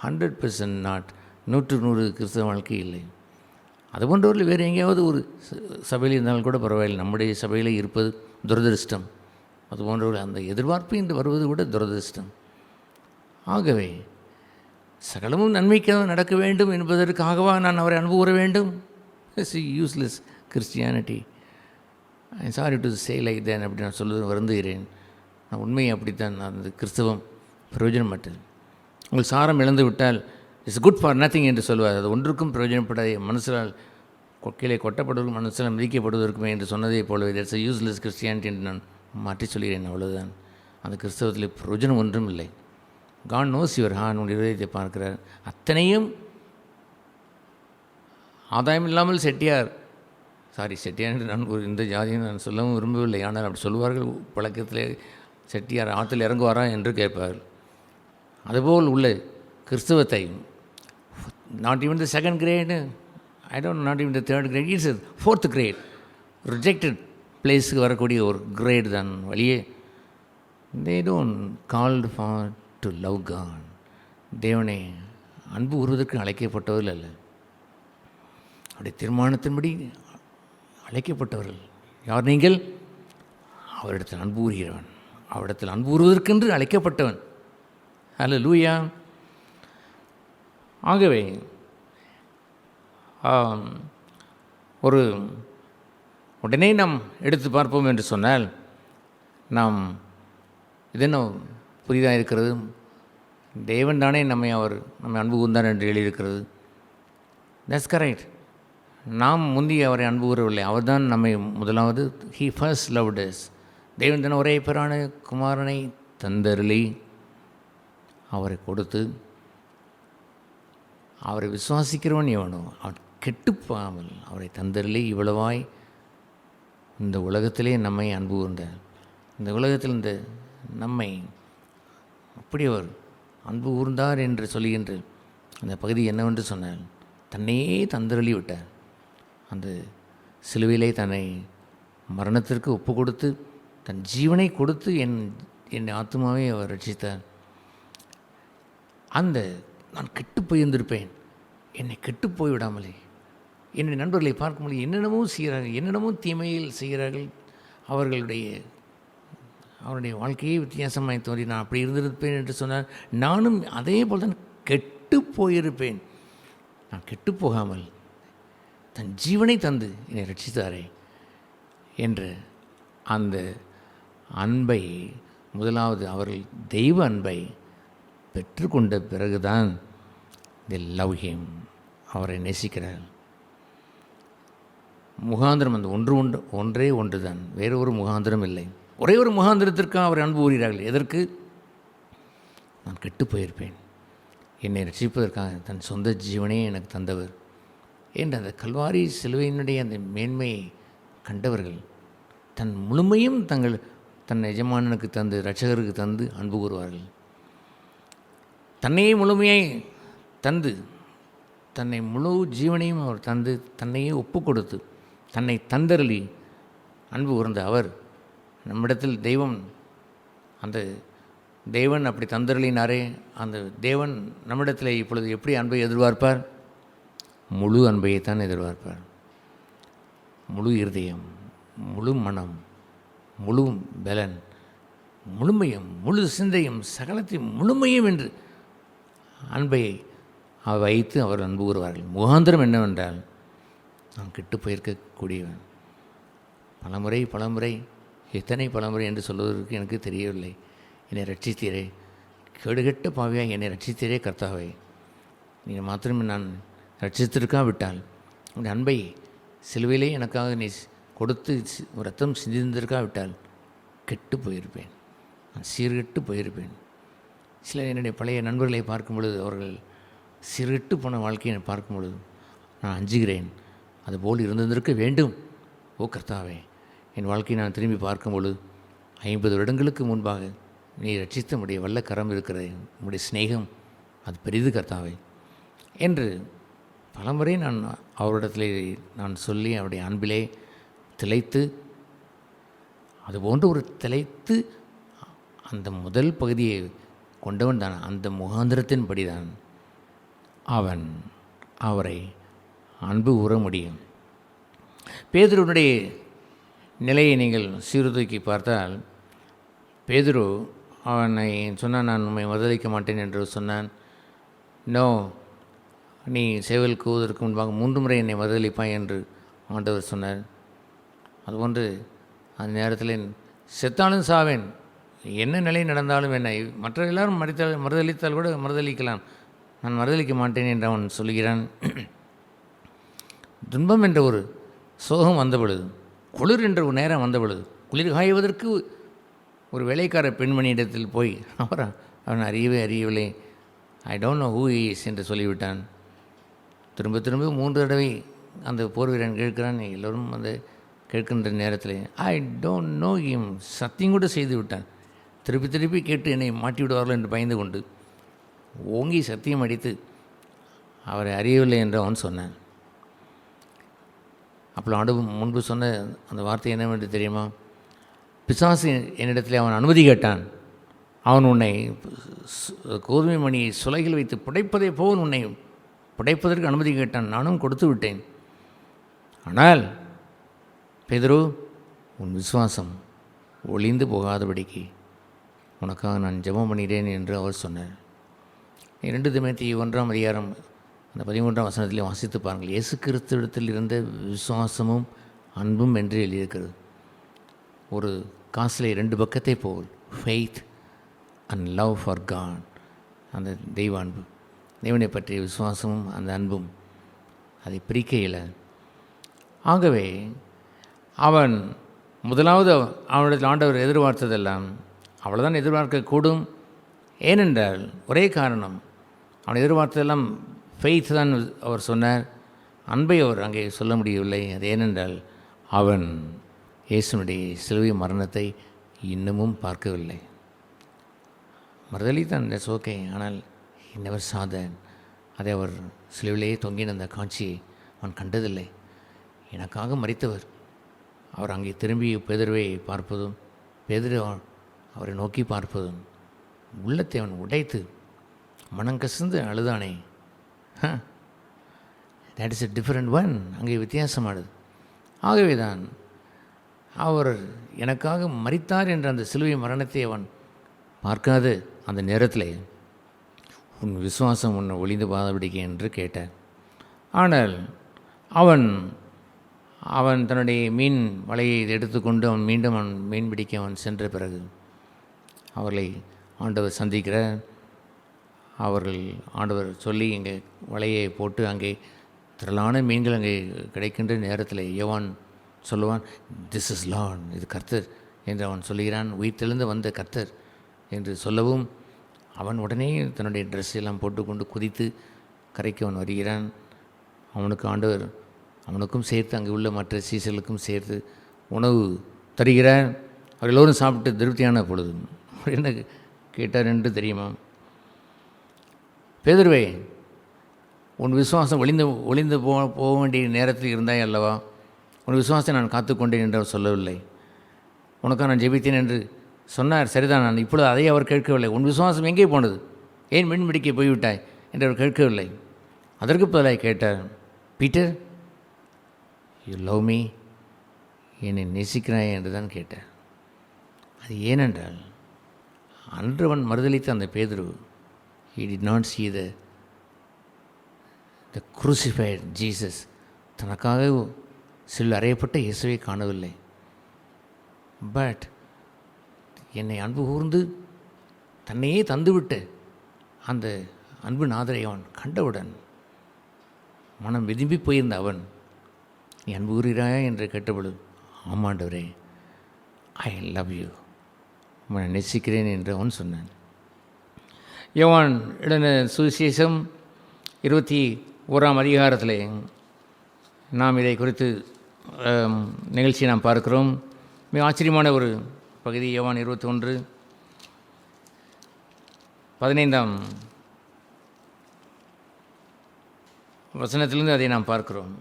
100% நாட், 100 கிறிஸ்தவ வாழ்க்கை இல்லை. அதுபோன்றவர்கள் வேறு எங்கேயாவது ஒரு சபையில் இருந்தாலும் கூட பரவாயில்லை, நம்முடைய சபையில் இருப்பது துரதிருஷ்டம். அதுபோன்றவர்கள் அந்த எதிர்பார்ப்பு என்று வருவது கூட துரதிருஷ்டம். ஆகவே சகலமும் நன்மைக்காக நடக்க வேண்டும் என்பதற்காகவா நான் அவரை அன்பு கூற வேண்டும்? It's useless Christianity. I sorry to say like then அப்படி நான் சொல்லுவது வருந்துகிறேன். நான் உண்மையை அப்படித்தான், அந்த கிறிஸ்தவம் பிரயோஜனமற்றது. உங்கள் சாரம் இழந்து விட்டால் இட்ஸ் குட் ஃபார் நத்திங் என்று சொல்வார். அது ஒன்றுக்கும் பிரயோஜனப்படாத, மனசினால் கீழே கொட்டப்படுவதற்கும் மனசினால் மிதிக்கப்படுவதற்குமே என்று சொன்னதே போலவே தட்ஸ் அ யூஸ்லெஸ் கிறிஸ்டியானிட்டி என்று நான் மாற்றி சொல்கிறேன். அவ்வளவுதான். அந்த கிறிஸ்தவத்தில் பிரயோஜனம் ஒன்றும் இல்லை. காட் நோஸ் யுவர் ஹார்ட், உங்கள் இதயத்தை பார்க்கிறார். அத்தனையும் ஆதாயம் இல்லாமல் செட்டியார் என்று நான் இந்த ஜாதியை நான் சொல்லவும் விரும்பவில்லை. ஆனால் அப்படி சொல்வார்கள் பழக்கத்திலே. செட்டியார் ஆற்றுல இறங்குவாரா என்று கேட்பார்கள். அதுபோல் உள்ள கிறிஸ்தவத்தை not even the second grade, I don't not even the third grade, it's 4th grade rejected பிளேஸுக்கு வரக்கூடிய ஒரு கிரேட் தான் வழியே. They don't called for to love God. தேவனை அன்பு கூறுவதற்கு அழைக்கப்பட்டவர்கள் அல்ல, அவருடைய தீர்மானத்தின்படி அழைக்கப்பட்டவர்கள். யார் நீங்கள்? அவரிடத்தில் அன்பு கூறுகிறவன், அவரிடத்தில் அன்பு கூறுவதற்கென்று அழைக்கப்பட்டவன். ஹல்லேலூயா. ஆகவே ஒரு உடனே நாம் எடுத்து பார்ப்போம் என்று சொன்னால், நாம் இதென்ன புதிதாக இருக்கிறது, தேவன் தானே நம்மை அன்பு கூர்ந்தார் என்று எழுதியிருக்கிறது. That's correct. நாம் முந்தி அவரை அன்பு கூறவில்லை, அவர் தான் நம்மை முதலாவது, ஹீ ஃபர்ஸ்ட் லவ்ட் அஸ். தேவன் தானே ஒரே பேரான குமாரனை தந்தருளி அவரை கொடுத்து, அவரை விசுவாசிக்கிறவன் எவனோ அவன் கெட்டுப்போகாமல் அவரை தந்தருளி இவ்வளவாய் இந்த உலகத்திலே நம்மை அன்பு கூர்ந்தார். இந்த உலகத்தில் இந்த நம்மை அப்படி அவர் அன்பு கூர்ந்தார் என்று சொல்லுகின்ற அந்த பகுதி என்னவென்று சொன்னால், தன்னையே தந்தருளி விட்டார். அந்த சிலுவையிலே தன்னை மரணத்திற்கு ஒப்பு கொடுத்து தன் ஜீவனை கொடுத்து என் ஆத்மாவை அவர் ரட்சித்தார். அந்த நான் கெட்டு போயிருந்திருப்பேன், என்னை கெட்டு போய்விடாமலே என்னுடைய நண்பர்களை பார்க்க முடியும், என்னென்னமோ செய்கிறார்கள், என்னென்னமோ தீமையில் செய்கிறார்கள், அவருடைய வாழ்க்கையே வித்தியாசமாய் தோன்றி நான் அப்படி இருந்திருப்பேன் என்று சொன்னால், நானும் அதே போல் தான் கெட்டு போயிருப்பேன். நான் கெட்டு போகாமல் தன் ஜீவனை தந்து என்னை ரட்சித்தாரே என்ற அந்த அன்பை, முதலாவது அவர்கள் தெய்வ அன்பை பெற்றுக்கொண்ட பிறகுதான் தி லவ் ஹிம், அவரை நேசிக்கிறார். முகாந்திரம் அந்த ஒன்றே ஒன்று தான், வேறு ஒரு முகாந்திரம் இல்லை. ஒரே ஒரு முகாந்திரத்திற்காக அவர் அன்பு கூறுகிறார்கள். எதற்கு? நான் கெட்டு போயிருப்பேன், என்னை ரட்சிப்பதற்காக தன் சொந்த ஜீவனையே எனக்கு தந்தவர் என்ற அந்த கல்வாரி சிலுவையினுடைய அந்த மேன்மையை கண்டவர்கள் தன் முழுமையும் தன் எஜமானனுக்கு தந்து, இரட்சகருக்கு தந்து அன்பு கூறுவார்கள். தன்னையே முழுமையை தந்து, தன்னை முழு ஜீவனையும் அவர் தந்து, தன்னையே ஒப்பு கொடுத்து, தன்னை தந்தருளி அன்பு கூர்ந்த அவர் நம்மிடத்தில் அந்த தேவன் அப்படி தந்தருளினாரே, அந்த தேவன் நம்மிடத்தில் இப்பொழுது எப்படி அன்பை எதிர்பார்ப்பார்? முழு அன்பையைத்தான் எதிர்பார்ப்பார். முழு இருதயம், முழு மனம், முழு பலன், முழுமையும் முழு சிந்தையும் சகலத்தையும் முழுமையும் என்று அன்பை வைத்து அவர் அன்பு கூறுவார்கள். முகாந்திரம் என்னவென்றால், நான் கெட்டு போயிருக்கக்கூடியவன், பலமுறை எத்தனை பலமுறை என்று சொல்வதற்கு எனக்கு தெரியவில்லை. என்னை ரட்சித்தீரே, கேடுகெட்ட பாவியாக என்னை ரட்சித்தீரே கர்த்தாவே, நீங்கள் மாத்திரமே நான் ரட்சித்திருக்காவிட்டால், உங்களுடைய அன்பை சிலுவையிலே எனக்காக நீ கொடுத்து ரத்தம் சிந்திருக்காவிட்டால் கெட்டு போயிருப்பேன், நான் சீர்கெட்டு போயிருப்பேன். சில என்னுடைய பழைய நண்பர்களை பார்க்கும் பொழுது, அவர்கள் சீர்கெட்டு போன வாழ்க்கையை பார்க்கும் பொழுது நான் அஞ்சுகிறேன். அதுபோல் இருந்திருக்க வேண்டும். ஓ கர்த்தாவே, என் வாழ்க்கையை நான் திரும்பி பார்க்கும் பொழுது 50 வருடங்களுக்கு முன்பாக நீ ரட்சித்த உடைய வல்ல கரம் இருக்கிறது, உடைய சிநேகம் அது பெரிது கர்த்தாவே என்று பலமுறை நான் அவரிடத்திலே நான் சொல்லி அவருடைய அன்பிலே திளைத்து, அதுபோன்ற ஒரு திளைத்து அந்த முதல் பகுதியை கொண்டவன் தான். அந்த முகாந்திரத்தின்படி தான் அவன் அவரை அன்பு கூற முடியும். பேதுருவனுடைய நிலையை நீங்கள் சீர்தூக்கி பார்த்தால், பேதுரு அவனை சொன்னான், நான் உண்மை மறுதலிக்க மாட்டேன் என்று சொன்னான். நோ, நீ சேவல் கூவதற்கு முன்பாக 3 முறை என்னை மறுதலிப்பாய் என்று ஆண்டவர் சொன்னார். அதுபோன்று அந்த நேரத்தில் செத்தாலும் சாவேன், என்ன நிலை நடந்தாலும் என்னை மற்ற எல்லாரும் மறுதலித்தால் கூட மறுதலிக்கலாம், நான் மறுதலிக்க மாட்டேன் என்று அவன் சொல்கிறான். துன்பம் என்ற ஒரு சோகம் வந்த பொழுது, குளிர் என்ற ஒரு நேரம் வந்த பொழுது, குளிர் காய்வதற்கு ஒரு வேலைக்கார பெண்மணியிடத்தில் போய் அவன் அறியவில்லை, I don't know who is என்று சொல்லிவிட்டான். திரும்ப 3 தடவை அந்த போர் வீரன் கேட்கிறான். எல்லோரும் அந்த கேட்கின்ற நேரத்தில் ஐ டோன்ட் நோ ஹிம், சத்தியம் கூட செய்து விட்டான். திருப்பி கேட்டு என்னை மாட்டி விடுவார்கள் என்று பயந்து கொண்டு ஓங்கி சத்தியம் அடித்து அவரை அறியவில்லை என்று அவன் சொன்னான். அப்போ முன்பு சொன்ன அந்த வார்த்தை என்னவென்று தெரியுமா? பிசாசு என்னிடத்தில் அவன் அனுமதி கேட்டான், அவன் உன்னை கோதுமை மணி சுலைகள் வைத்து புடைப்பதை போல் உன்னை புடைப்பதற்கு அனுமதி கேட்டான், நானும் கொடுத்து விட்டேன். ஆனால் பேதுரு, உன் விசுவாசம் ஒளிந்து போகாதபடிக்கு உனக்காக நான் ஜெபம் பண்ணிகிறேன் என்று அவர் சொன்னார். 2 தீமோத்தேயு 1ஆம் அதிகாரம் அந்த 13ஆம் வசனத்திலே வாசித்து பாருங்கள். இயேசு கிறிஸ்துவிடத்தில் இருந்த விசுவாசமும் அன்பும் என்று எழுதியிருக்கிறது. ஒரு காசிலே 2 பக்கத்தை போல், faith and love for God, அந்த தெய்வ அன்பு, தேவனை பற்றிய விசுவாசமும் அந்த அன்பும் அதை பிரிக்கையில். ஆகவே அவன் முதலாவது அவனிடத்தில் ஆண்டவர் எதிர்பார்த்ததெல்லாம் அவ்வளோதான் எதிர்பார்க்கக்கூடும். ஏனென்றால் ஒரே காரணம், அவன் எதிர்பார்த்ததெல்லாம் ஃபெய்த் தான் அவர் சொன்னார், அன்பை அவர் அங்கே சொல்ல முடியவில்லை. அது ஏனென்றால் அவன் இயேசுனுடைய சிலுவை மரணத்தை இன்னமும் பார்க்கவில்லை. மறுதலித்தான், தட்ஸ் ஓகே, ஆனால் நெவர் saw that. அதை அவர் சிலுவிலேயே தொங்கின அந்த காட்சியை அவன் கண்டதில்லை. எனக்காக மரித்தவர் அவர் அங்கே திரும்பி பேதுருவை பார்ப்பதும், பேதுரு அவரை நோக்கி பார்ப்பதும், உள்ளத்தை அவன் உடைத்து மனங்கசிந்து அழுதானே, that is a different one. அங்கே வித்தியாசமானது. ஆகவே தான் அவர் எனக்காக மரித்தார் என்ற அந்த சிலுவை மரணத்தை அவன் பார்க்காது அந்த நேரத்தில் உன் விசுவாசம் உன்னை ஒளிந்து பாதபடிக்க என்று கேட்டார். ஆனால் அவன் தன்னுடைய மீன் வலையை எடுத்துக்கொண்டு அவன் மீண்டும் மீன் பிடிக்க அவன் சென்ற பிறகு அவர்களை ஆண்டவர் சந்திக்கிறார். ஆண்டவர் சொல்லி இங்கே வலையை போட்டு அங்கே திரளான மீன்கள் அங்கே கிடைக்கின்ற நேரத்தில் யோவான் சொல்லுவான், திஸ் இஸ் லார்ட், இது கர்த்தர் என்று அவன் சொல்லுகிறான். உயிர்த்தெழுந்து வந்த கர்த்தர் என்று சொல்லவும் அவன் உடனே தன்னுடைய ட்ரெஸ் எல்லாம் போட்டுக்கொண்டு குதித்து கரைக்கு அவன் வருகிறான். அவனுக்கு ஆண்டவர் அவனுக்கும் சேர்த்து அங்கே உள்ள மற்ற சீசர்களுக்கும் சேர்த்து உணவு தருகிறார். அவர் எல்லோரும் சாப்பிட்டு திருப்தியான பொழுது அவர் என்ன கேட்டார் என்று தெரியுமா? பேதுருவே, உன் விசுவாசம் ஒளிந்து போக வேண்டிய நேரத்தில் இருந்தாய் அல்லவா? உன் விசுவாசத்தை நான் காத்துக்கொண்டேன் என்று அவர் சொல்லவில்லை. உனக்காக நான் ஜெபித்தேன் என்று சொன்னார், சரிதான். நான் இப்பொழுது அதை அவர் கேட்கவில்லை. உன் விசுவாசம் எங்கே போனது, ஏன் மீன் பிடிக்க போய்விட்டாய் என்று அவர் கேட்கவில்லை. அதற்கு பதிலாக கேட்டார், பீட்டர், யூ லவ் மீ, என்னை நேசிக்கிறாய் என்று தான் கேட்டார். அது ஏனென்றால் அன்று அவன் மறுதலித்த அந்த பேதுரு, he did not see the crucified Jesus, தனக்காக சில அறையப்பட்ட இயேசுவை காணவில்லை. பட் என்னை அன்பு கூர்ந்து தன்னையே தந்துவிட்டு அந்த அன்பு நாதரை அவன் கண்டவுடன் மனம் விரும்பி போயிருந்த அவன், நீ அன்பு கூறுகிறாயா என்று கேட்டபொழுது, ஆமாண்டவரே, ஐ லவ் யூ, உன்னை நேசிக்கிறேன் என்று அவன் சொன்னான். யோவான் எழுதின சுவிசேஷம் 21ஆம் அதிகாரத்தில் நாம் இதை குறித்து நிகழ்ச்சியை நாம் பார்க்கிறோம். மிக ஆச்சரியமான ஒரு பகுதி. யோவான் 21:15 வசனத்திலிருந்து அதை நாம் பார்க்கிறோம்.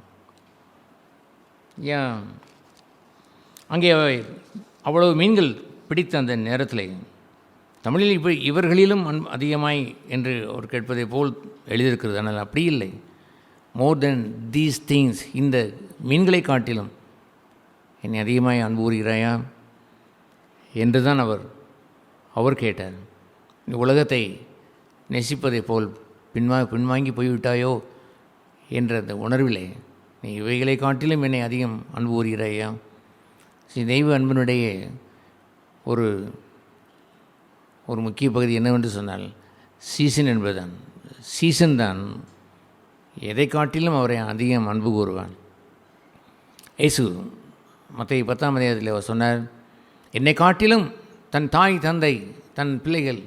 அங்கே அவ்வளவு மீன்கள் பிடித்த அந்த நேரத்தில் தமிழில் இப்போ இவர்களிலும் அதிகமாய் என்று அவர் கேட்பதை போல் எழுதியிருக்கிறது. ஆனால் அப்படி இல்லை. மோர் தென் தீஸ் திங்ஸ், இந்த மீன்களை காட்டிலும் என்னை அதிகமாய் அன்பு கூறுகிறாயா என்று தான் அவர் கேட்டார். இந்த உலகத்தை நேசிப்பதை போல் பின்வாங்கி போய்விட்டாயோ என்ற அந்த உணர்விலே நீ இவைகளை காட்டிலும் என்னை அதிகம் அன்பு கூறுகிறாயா? தெய்வ அன்பினுடைய ஒரு முக்கிய பகுதி என்னவென்று சொன்னால் சீசன் என்பதுதான். சீசன் தான் எதை காட்டிலும் அவரை அதிகம் அன்பு கூறுவான். இயேசு மத்தேயு 10 அவர் சொன்னார், என்னை காட்டிலும் தன் தாய் தந்தை தன் பிள்ளைகள்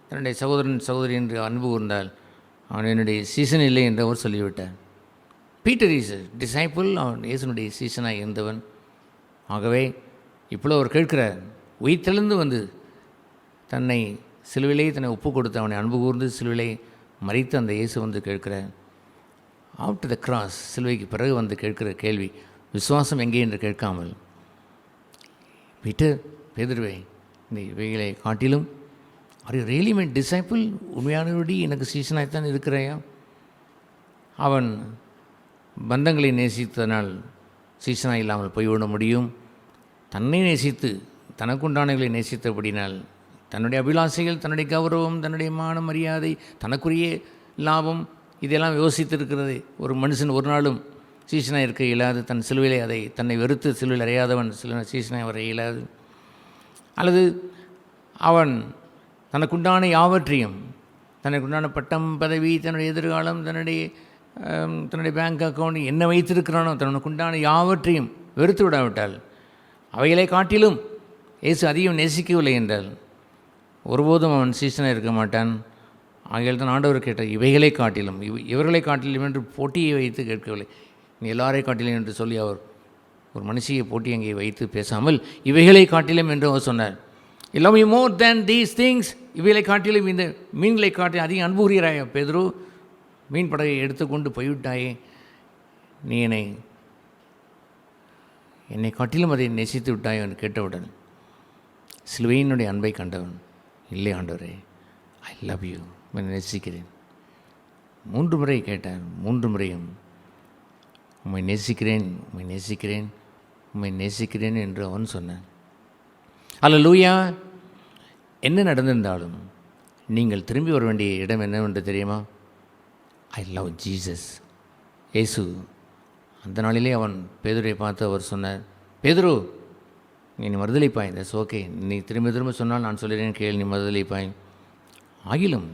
தன்னுடைய சகோதரன் சகோதரி என்று அன்பு கூர்ந்தால் அவன் என்னுடைய சீசன் இல்லை என்று அவர் சொல்லிவிட்டார். பீட்டர் இஸ் டிசைபிள், அவன் இயேசுனுடைய சீசனாக இருந்தவன். ஆகவே இப்பொழுது அவர் கேட்கிறார், உயிர்த்தெழுந்து வந்து தன்னை சிலுவிலே தன்னை ஒப்பு கொடுத்து அவனை அன்பு கூர்ந்து சிலுவிலே மறித்து அந்த இயேசு வந்து கேட்கிறார். ஆஃப்டர் த கிராஸ், சிலுவைக்கு பிறகு வந்து கேட்கிற கேள்வி விசுவாசம் எங்கே என்று கேட்காமல், பேதுருவே இந்த இவைகளை காட்டிலும் are you really my disciple, உண்மையானபடி எனக்கு சீசனாகத்தான் இருக்கிறாயா? அவன் பந்தங்களை நேசித்ததனால் சீசனாக இல்லாமல் போய்விட முடியும். தன்னை நேசித்து தனக்குண்டானவர்களை நேசித்தபடினால் தன்னுடைய அபிலாசைகள், தன்னுடைய கௌரவம், தன்னுடைய மான மரியாதை, தனக்குரிய லாபம் இதெல்லாம் யோசித்திருக்கிறது. ஒரு மனுஷன் ஒரு நாளும் சீசனாக இருக்க இயலாது. தன் சிலுவையிலே அதை தன்னை வெறுத்து சிலுவையில் அறையாதவன் சீசனாக வர இயலாது. அல்லது அவன் தனக்குண்டான யாவற்றையும், தனக்குண்டான பட்டம் பதவி, தன்னுடைய எதிர்காலம், தன்னுடைய பேங்க் அக்கௌண்ட் என்ன வைத்திருக்கிறானோ தனக்குண்டான யாவற்றையும் வெறுத்து விடாவிட்டால், அவைகளை காட்டிலும் இயேசு அதிகம் நேசிக்கவில்லை என்றால் ஒருபோதும் அவன் சீசனாக இருக்க மாட்டான். ஆகையால் தான் ஆண்டவர் கேட்டார், இவைகளை காட்டிலும் இவர்களை காட்டிலும் என்று போட்டியை வைத்து கேட்கவில்லை. நீ எல்லாரை காட்டிலும் என்று சொல்லி அவர் ஒரு மனுஷியை போட்டி அங்கே வைத்து பேசாமல் இவைகளை காட்டிலும் என்று அவர் சொன்னார். Love you more than these things, இவைகளை காட்டிலும் இந்த மீன்களை காட்டிலும் அதிகம் அன்பு கூறுகிறாயா பேதுரு? மீன் படகை எடுத்துக்கொண்டு போய்விட்டாயே, நீ என்னை காட்டிலும் அதை நேசித்து விட்டாயோ என்று கேட்டவுடன் சிலுவையினுடைய அன்பை கண்டவன், இல்லை ஆண்டவரே, ஐ லவ் யூ, நேசிக்கிறேன். 3 முறை கேட்டான். 3 முறையும் உம்மை நேசிக்கிறேன், உம்மை நேசிக்கிறேன், உம்மை நேசிக்கிறேன் என்று அவன் சொன்னான். அல்லேலூயா. என்ன நடந்திருந்தாலும் நீங்கள் திரும்பி வர வேண்டிய இடம் என்னவென்று தெரியுமா? I love Jesus. இயேசு அந்த நாளிலே அவன் பேதுருவை பார்த்து அவர் சொன்னார், பேதுரு நீ மறுதலிப்பாய், தட்ஸ் ஓகே, நீ திரும்ப சொன்னால் நான் சொல்கிறேன் கேள், நீ மறுதலிப்பாய். ஆகிலும்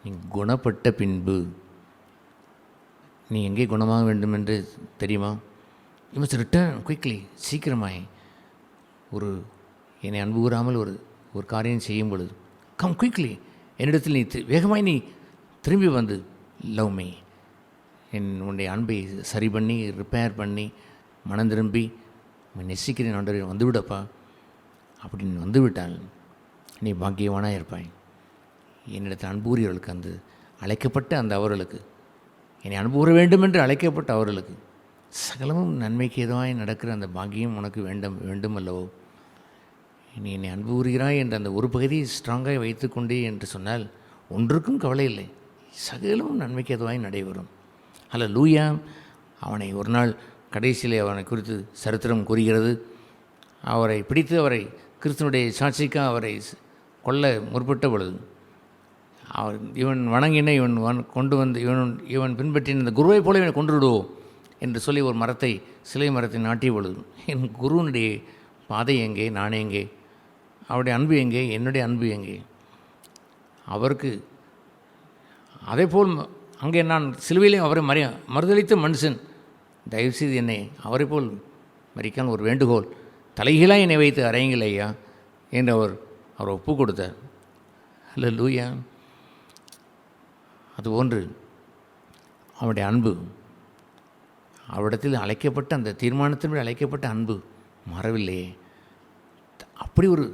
நீ குணப்பட்ட பின்பு நீ எங்கே குணமாக வேண்டும் என்று தெரியுமா? யூ மஸ்ட் ரிட்டர்ன் குயிக்லி, சீக்கிரமாய். என்னை அன்பு கூறாமல் ஒரு காரியம் செய்யும் பொழுது கம் குயிக்லி, என்னிடத்தில் நீ வேகமாய் நீ திரும்பி வந்து லவ் மீ, உன்னுடைய அன்பை சரி பண்ணி ரிப்பேர் பண்ணி மனம் திரும்பி நெசிக்கிறேன் ஆண்டவரே வந்துவிடப்பா அப்படின்னு வந்துவிட்டால் நீ பாக்கியவானாக இருப்பாய். என்னிடத்தில் அன்பூரியவர்களுக்கு அந்த அழைக்கப்பட்ட அந்த அவர்களுக்கு, என்னை அனுபவ வேண்டும் என்று அழைக்கப்பட்ட அவர்களுக்கு சகலமும் நன்மைக்கு எதுவாய் நடக்கிற அந்த பாக்கியம் உனக்கு வேண்டும் அல்லவோ? நீ என்னை அன்பு கூறுகிறாய் என்ற அந்த ஒரு பகுதியை ஸ்ட்ராங்காக வைத்துக்கொண்டே என்று சொன்னால் ஒன்றுக்கும் கவலை இல்லை, சகலமும் நன்மைக்கு எதுவாய் நடைபெறும். அல்லேலூயா. அவனை ஒரு நாள் கடைசியிலே அவனை குறித்து சரித்திரம் கூறுகிறது. அவரை பிடித்து அவரை கிறிஸ்துவனுடைய சாட்சிக்காக அவரை கொல்ல முற்பட்ட பொழுது இவன் வணங்கின, கொண்டு வந்து இவன் பின்பற்றின இந்த குருவை போல இவனை கொண்டு விடுவோம் என்று சொல்லி ஒரு சிலை மரத்தை நாட்டிய பொழுது, என் குருவனுடைய பாதை எங்கே, நான் எங்கே, அவருடைய அன்பு எங்கே, என்னுடைய அன்பு எங்கே? அவருக்கு அதே போல் அங்கே நான் சிலுவையிலே அவரை மறுதளித்த மனுஷன், தயவுசெய்து என்னை அவரை போல் மறிக்கான் ஒரு வேண்டுகோள், தலைகீழாக என்னை வைத்து அறையுங்கள் ஐயா என்று அவர் ஒப்பு கொடுத்தார். அல்லேலூயா. அதுபோன்று அவனுடைய அன்பு அவரிடத்தில் அழைக்கப்பட்ட அந்த தீர்மானத்தின்படி அழைக்கப்பட்ட அன்பு மாறவில்லையே. அப்படி ஒரு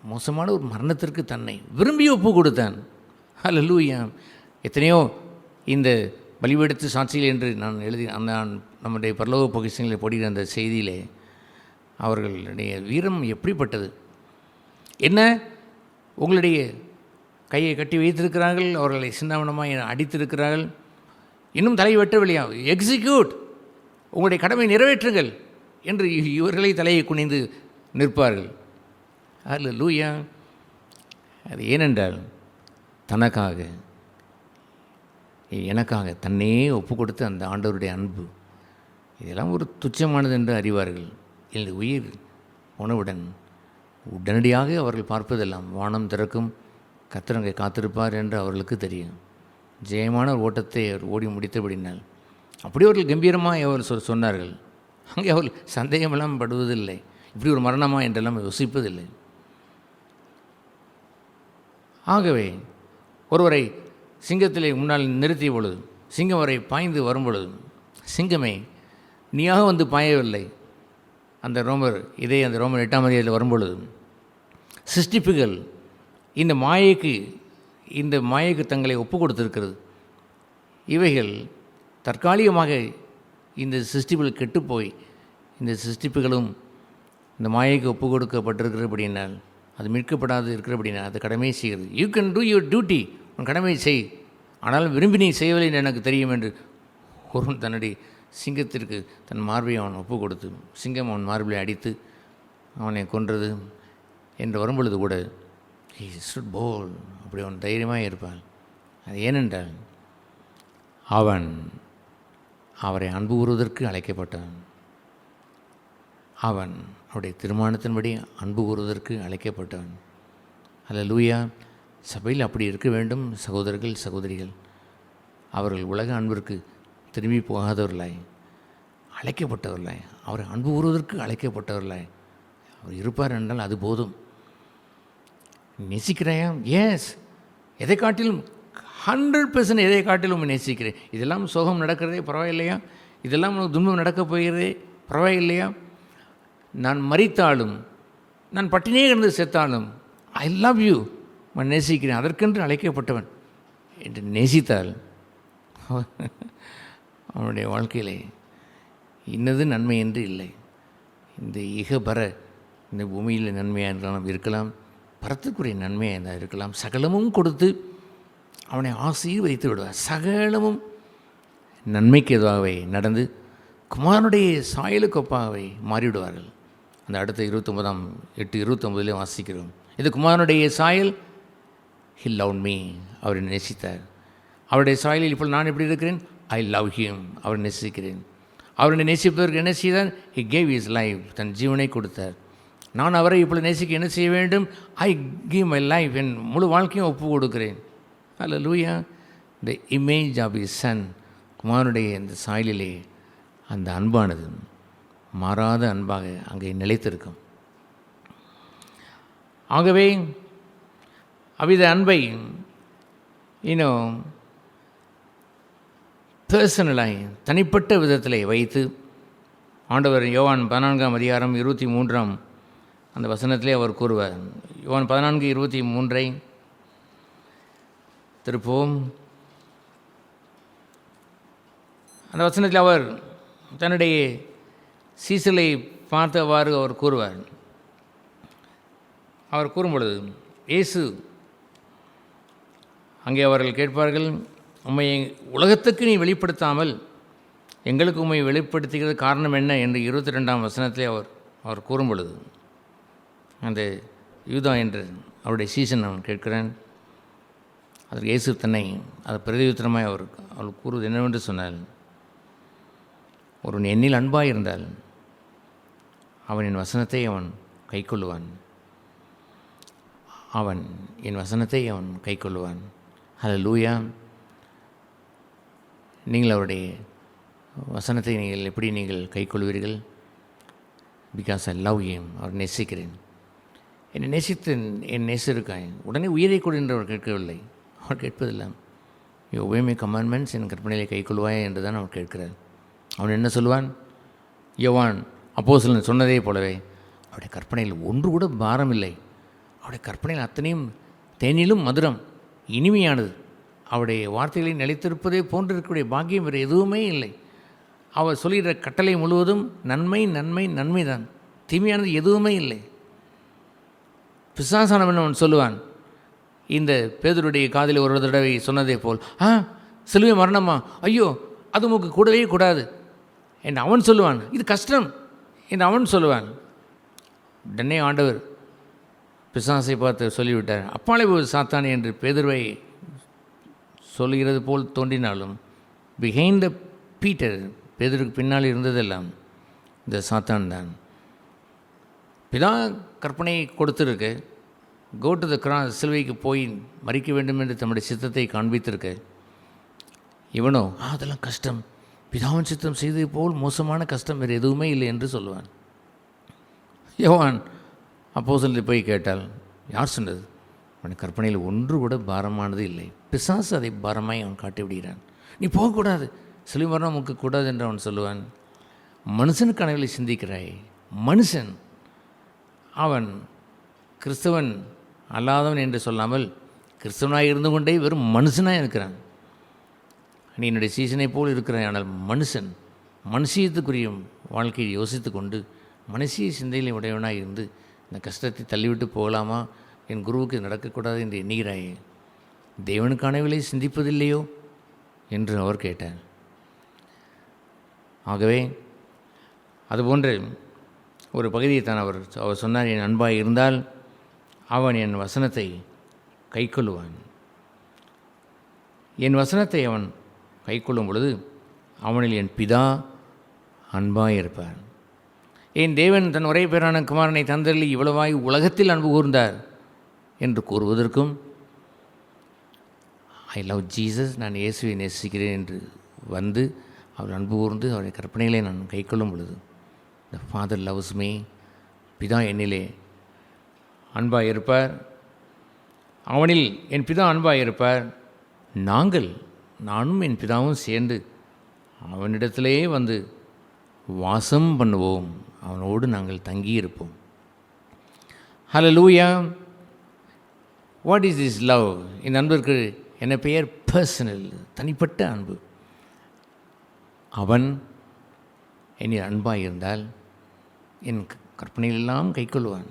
மோசமான ஒரு மரணத்திற்கு தன்னை விரும்பி ஒப்பு கொடுத்தான். ஹல்லேலூயா. எத்தனையோ இந்த பலிபீடத்து சாட்சிகள் என்று நான் நான் நம்முடைய பரலோக பொக்கிஷங்களில் போடுகிற அந்த செய்தியிலே அவர்களுடைய வீரம் எப்படிப்பட்டது. என்ன, உங்களுடைய கையை கட்டி வைத்திருக்கிறார்கள், அவர்களை சின்னாவனமாக அடித்திருக்கிறார்கள், இன்னும் தலை வெட்டவில்லையா, எக்ஸிக்யூட், உங்களுடைய கடமை நிறைவேற்றுங்கள் என்று இவர்களை தலையை குனிந்து நிற்பார்கள். ஹல்லேலூயா. அது ஏனென்றால் தனக்காக எனக்காக தன்னையே ஒப்பு கொடுத்து அந்த ஆண்டவருடைய அன்பு இதெல்லாம் ஒரு துச்சமானது என்று அறிவார்கள். இந்த உயிர் போனவுடன் உடனடியாக அவர்கள் பார்ப்பதெல்லாம் வானம் திறக்கும், கர்த்தர் அங்கே காத்திருப்பார் என்று அவர்களுக்கு தெரியும். ஜெயமான ஒரு ஓட்டத்தை அவர் ஓடி முடித்தபடினால் அப்படி அவர்கள் கம்பீரமாக அவர் சொன்னார்கள். அங்கே அவர்கள் சந்தேகமெல்லாம் படுவதில்லை, இப்படி ஒரு மரணமா என்றெல்லாம் யோசிப்பதில்லை. ஆகவே ஒருவரை சிங்கத்திலே முன்னால் நிறுத்திய பொழுது, சிங்கம் வரை பாய்ந்து வரும் பொழுது, சிங்கமே நீயாக வந்து பாயவில்லை. அந்த ரோமர் 8ஆம் அதிகாரத்தில் வரும்பொழுது சிருஷ்டிப்புகள் இந்த மாயைக்கு தங்களை ஒப்பு கொடுத்திருக்கிறது. இவைகள் தற்காலிகமாக இந்த சிருஷ்டிப்புகள் கெட்டுப்போய் இந்த சிருஷ்டிப்புகளும் இந்த மாயைக்கு ஒப்பு கொடுக்கப்பட்டிருக்கிறபடினால், அது மீட்கப்படாது இருக்கிறபடினால் அது கடமையை செய்கிறது. You can do your duty, உன் கடமையை செய், ஆனால் விரும்பி நீ செய்யவில்லை என்று எனக்கு தெரியும் என்று ஒருவன் தன்னுடைய சிங்கத்திற்கு தன் மார்பை அவன் ஒப்பு கொடுத்து, சிங்கம் அவன் மார்பிலை அடித்து அவனை கொன்றது என்று வரும்பொழுது கூட ஹி ஸ்டுட் போல், அப்படி அவன் தைரியமாக இருப்பான். அது ஏனென்றால் அவன் அவரை அன்பு கூறுவதற்கு அழைக்கப்பட்டான். அவன் அவருடைய தீர்மானத்தின்படி அன்பு கூறுவதற்கு அழைக்கப்பட்டவன். ஹல்லேலூயா. சபையில் அப்படி இருக்க வேண்டும் சகோதரர்கள், சகோதரிகள். அவர்கள் உலக அன்பிற்கு திரும்பி போகாதவர்களாய், அழைக்கப்பட்டவர்களாய், அவரை அன்பு கூறுவதற்கு அழைக்கப்பட்டவர்களாய் அவர் இருப்பார் என்றால் அது போதும். நேசிக்கிறாயா? எஸ். எதை காட்டிலும் 100% எதை காட்டிலும் நேசிக்கிறேன். இதெல்லாம் சோகம் நடக்கிறதே பரவாயில்லையா, இதெல்லாம் துன்பம் நடக்கப் போகிறதே பரவாயில்லையா, நான் மரித்தாலும் நான் பட்டினியே இருந்து செத்தாலும் ஐ லவ் யூ, நான் நேசிக்கிறேன், அதற்கென்று அழைக்கப்பட்டவன் என்று நேசித்தால் அவனுடைய வாழ்க்கையிலே இன்னது நன்மை என்று இல்லை. இந்த இகபர இந்த பூமியில் நன்மையாக இருக்கலாம், பரத்துக்குரிய நன்மையாக இருக்கலாம், சகலமும் கொடுத்து அவனை ஆசீர்வதித்து விடுவார். சகலமும் நன்மைக்கு எதுவாகவே நடந்து குமாரனுடைய சாயலுக்கு ஒப்பாகவே மாறிவிடுவார்கள். அந்த அடுத்த 29 வாசிக்கிறோம். இது குமாரனுடைய சாயல், ஹி லவ் மீ, அவரை நேசித்தார். அவருடைய சாயலில் இப்போ நான் எப்படி இருக்கிறேன், ஐ லவ் ஹிம், அவரை நேசிக்கிறேன். அவரை நேசிப்பதற்கு என்ன செய்தார், ஹி கேவ் ஹிஸ் லைஃப், தன் ஜீவனை கொடுத்தார். நான் அவரை இப்பொழுது நேசிக்க என்ன செய்ய வேண்டும், ஐ கிவ் மை லைஃப், என் முழு வாழ்க்கையும் ஒப்பு கொடுக்கிறேன். ஹல்லேலூயா. The image of his son, குமாரனுடைய இந்த சாயலிலே அந்த அன்பானது மாறாத அன்பாக அங்கே நிலைத்திருக்கும். ஆகவே அவ்வித அன்பை இன்னும் பர்சனலாய் தனிப்பட்ட விதத்திலே வைத்து ஆண்டவர் யோவான் 14ஆம் அதிகாரம் 23ஆம் அந்த வசனத்திலே அவர் கூறுவார். யோவான் 14:23 திருப்போம். அந்த வசனத்தில் அவர் தன்னுடைய சீசலை பார்த்தவாறு அவர் கூறுவார். அவர் கூறும் பொழுது இயேசு அங்கே அவர்கள் கேட்பார்கள், உம்மை உலகத்துக்கு நீ வெளிப்படுத்தாமல் எங்களுக்கு உம்மை வெளிப்படுத்துகிறது காரணம் என்ன என்று 22ஆம் வசனத்திலே அவர் கூறும் பொழுது அந்த யூதா என்று அவருடைய சீசன் அவன் கேட்கிறான். அதற்கு இயேசு தன்னை அதை பிரதியுத்தரமாய் அவள் கூறுவது என்னவென்று சொன்னால், ஒருவன் என்னில் அன்பாக இருந்தால் அவன் என் வசனத்தை அவன் கைக்கொள்ளுவான், அவன் என் வசனத்தை அவன் கைக்கொள்ளுவான். ஹல்லேலூயா. நீங்கள் அவருடைய வசனத்தை எப்படி நீங்கள் கைக்கொள்வீர்கள்? பிகாஸ் ஐ லவ் ஹிம், அவர் நேசிக்கிறேன். என்னை நேசித்து என் நேசிருக்காய் உடனே உயிரை கொடு என்று அவர் கேட்கவில்லை. அவர் கேட்பதில்லை, யூ ஒபே மை கமாண்ட்மெண்ட்ஸ், என் கற்பனையை கைக்கொள்வாய் என்று தான் அவர் கேட்கிறார். அவன் என்ன சொல்லுவான்? யோவான் அப்போஸ்தலன் சொன்னதே போலவே அவருடைய கற்பனையில் ஒன்று கூட பாரம் இல்லை. அவருடைய கற்பனையில் அத்தனையும் தேனிலும் மதுரம், இனிமையானது. அவருடைய வார்த்தைகளில் நிலைத்திருப்பதே போன்றிருக்கக்கூடிய பாக்கியம் வேறு எதுவுமே இல்லை. அவர் சொல்கிற கட்டளை முழுவதும் நன்மை நன்மை நன்மை தான், தீமையானது எதுவுமே இல்லை. பிசாசானவன் அவன் சொல்லுவான், இந்த பேதுருடைய காதில் ஒரு தடவை சொன்னதே போல், சிலுவை மரணமா, ஐயோ அது உமக்கு கூடவே கூடாது என்று அவன் சொல்லுவான். இது கஷ்டம் என்று அவன் சொல்லுவான். உடனே ஆண்டவர் பிசாசை பார்த்து சொல்லிவிட்டார், அப்பாலே ஒரு சாத்தானே என்று பேதுருவை சொல்கிறது போல் தோன்றினாலும் பிஹைண்ட் த பீட்டர், பேதுருக்கு பின்னால் இருந்ததெல்லாம் இந்த சாத்தான் தான். பிதா கற்பனையை கொடுத்துருக்கு, கோ டு த கிராஸ், சிலுவைக்கு போய் மறிக்க வேண்டும் என்று தம்முடைய சித்தத்தை காண்பித்திருக்க. இவனோ அதெல்லாம் கஷ்டம், பிதாவின் சித்தம் செய்தது போல் மோசமான கஷ்டம் வேறு எதுவுமே இல்லை என்று சொல்லுவான். யோவான் அப்போஸ்தலனை போய் கேட்டால், யார் சொன்னது? அவன் கற்பனையில் ஒன்று கூட பாரமானது இல்லை. பிசாசு அதை பாரமாய் அவன் காட்டி விடுகிறான். நீ போகக்கூடாது, சிலுவை மரணம் உமக்கு கூடாது என்று அவன் சொல்லுவான். மனுஷனுக்கு கனவில் சிந்திக்கிறாய். மனுஷன் அவன் கிறிஸ்தவன் அல்லாதவன் என்று சொல்லாமல் கிறிஸ்தவனாக இருந்து கொண்டே வெறும் மனுஷனாக இருக்கிறான். நீ என்னுடைய சீசனை போல் இருக்கிறான். ஆனால் மனுஷன் மனுஷியத்துக்குரிய வாழ்க்கையை யோசித்து கொண்டு மனுஷிய சிந்தையிலே உடையவனாக இருந்து இந்த கஷ்டத்தை தள்ளிவிட்டு போகலாமா, என் குருவுக்கு நடக்கக்கூடாது என்று எண்ணுகிறாயே, தேவனுக்கான விலை சிந்திப்பதில்லையோ என்று அவர் கேட்டார். ஆகவே அதுபோன்று ஒரு பகுதியை தான் அவர் சொன்னார், என் அன்பாய் இருந்தால் அவன் என் வசனத்தை கைக்கொள்ளுவான். என் வசனத்தை அவன் கைக்கொள்ளும் பொழுது அவனில் என் பிதா அன்பாய் இருப்பார். என் தேவன் தன் ஒரே பேரான குமாரனை தந்தரில் இவ்வளவாய் உலகத்தில் அன்பு கூர்ந்தார் என்று கூறுவதற்கும், ஐ லவ் ஜீசஸ், நான் இயேசுவை நேசிக்கிறேன் என்று வந்து அவர் அன்பு கூர்ந்து அவருடைய கற்பனைகளை நான் கைக்கொள்ளும் பொழுது, த ஃபாதர் லவ்ஸ் மீ, பிதா என்னிலே அன்பாக இருப்பார், அவனில் என் பிதா அன்பாக இருப்பார், நானும் என் பிதாவும் சேர்ந்து அவனிடத்திலே வந்து வாசம் பண்ணுவோம், அவனோடு நாங்கள் தங்கியிருப்போம். ஹல்லேலூயா. What is this love? இந்த அன்பிற்கு என்ன பெயர்? பர்சனல், தனிப்பட்ட அன்பு. அவன் என்னில் அன்பாக இருந்தால் என் கற்பனைகளெல்லாம் கைக்கொள்வான்.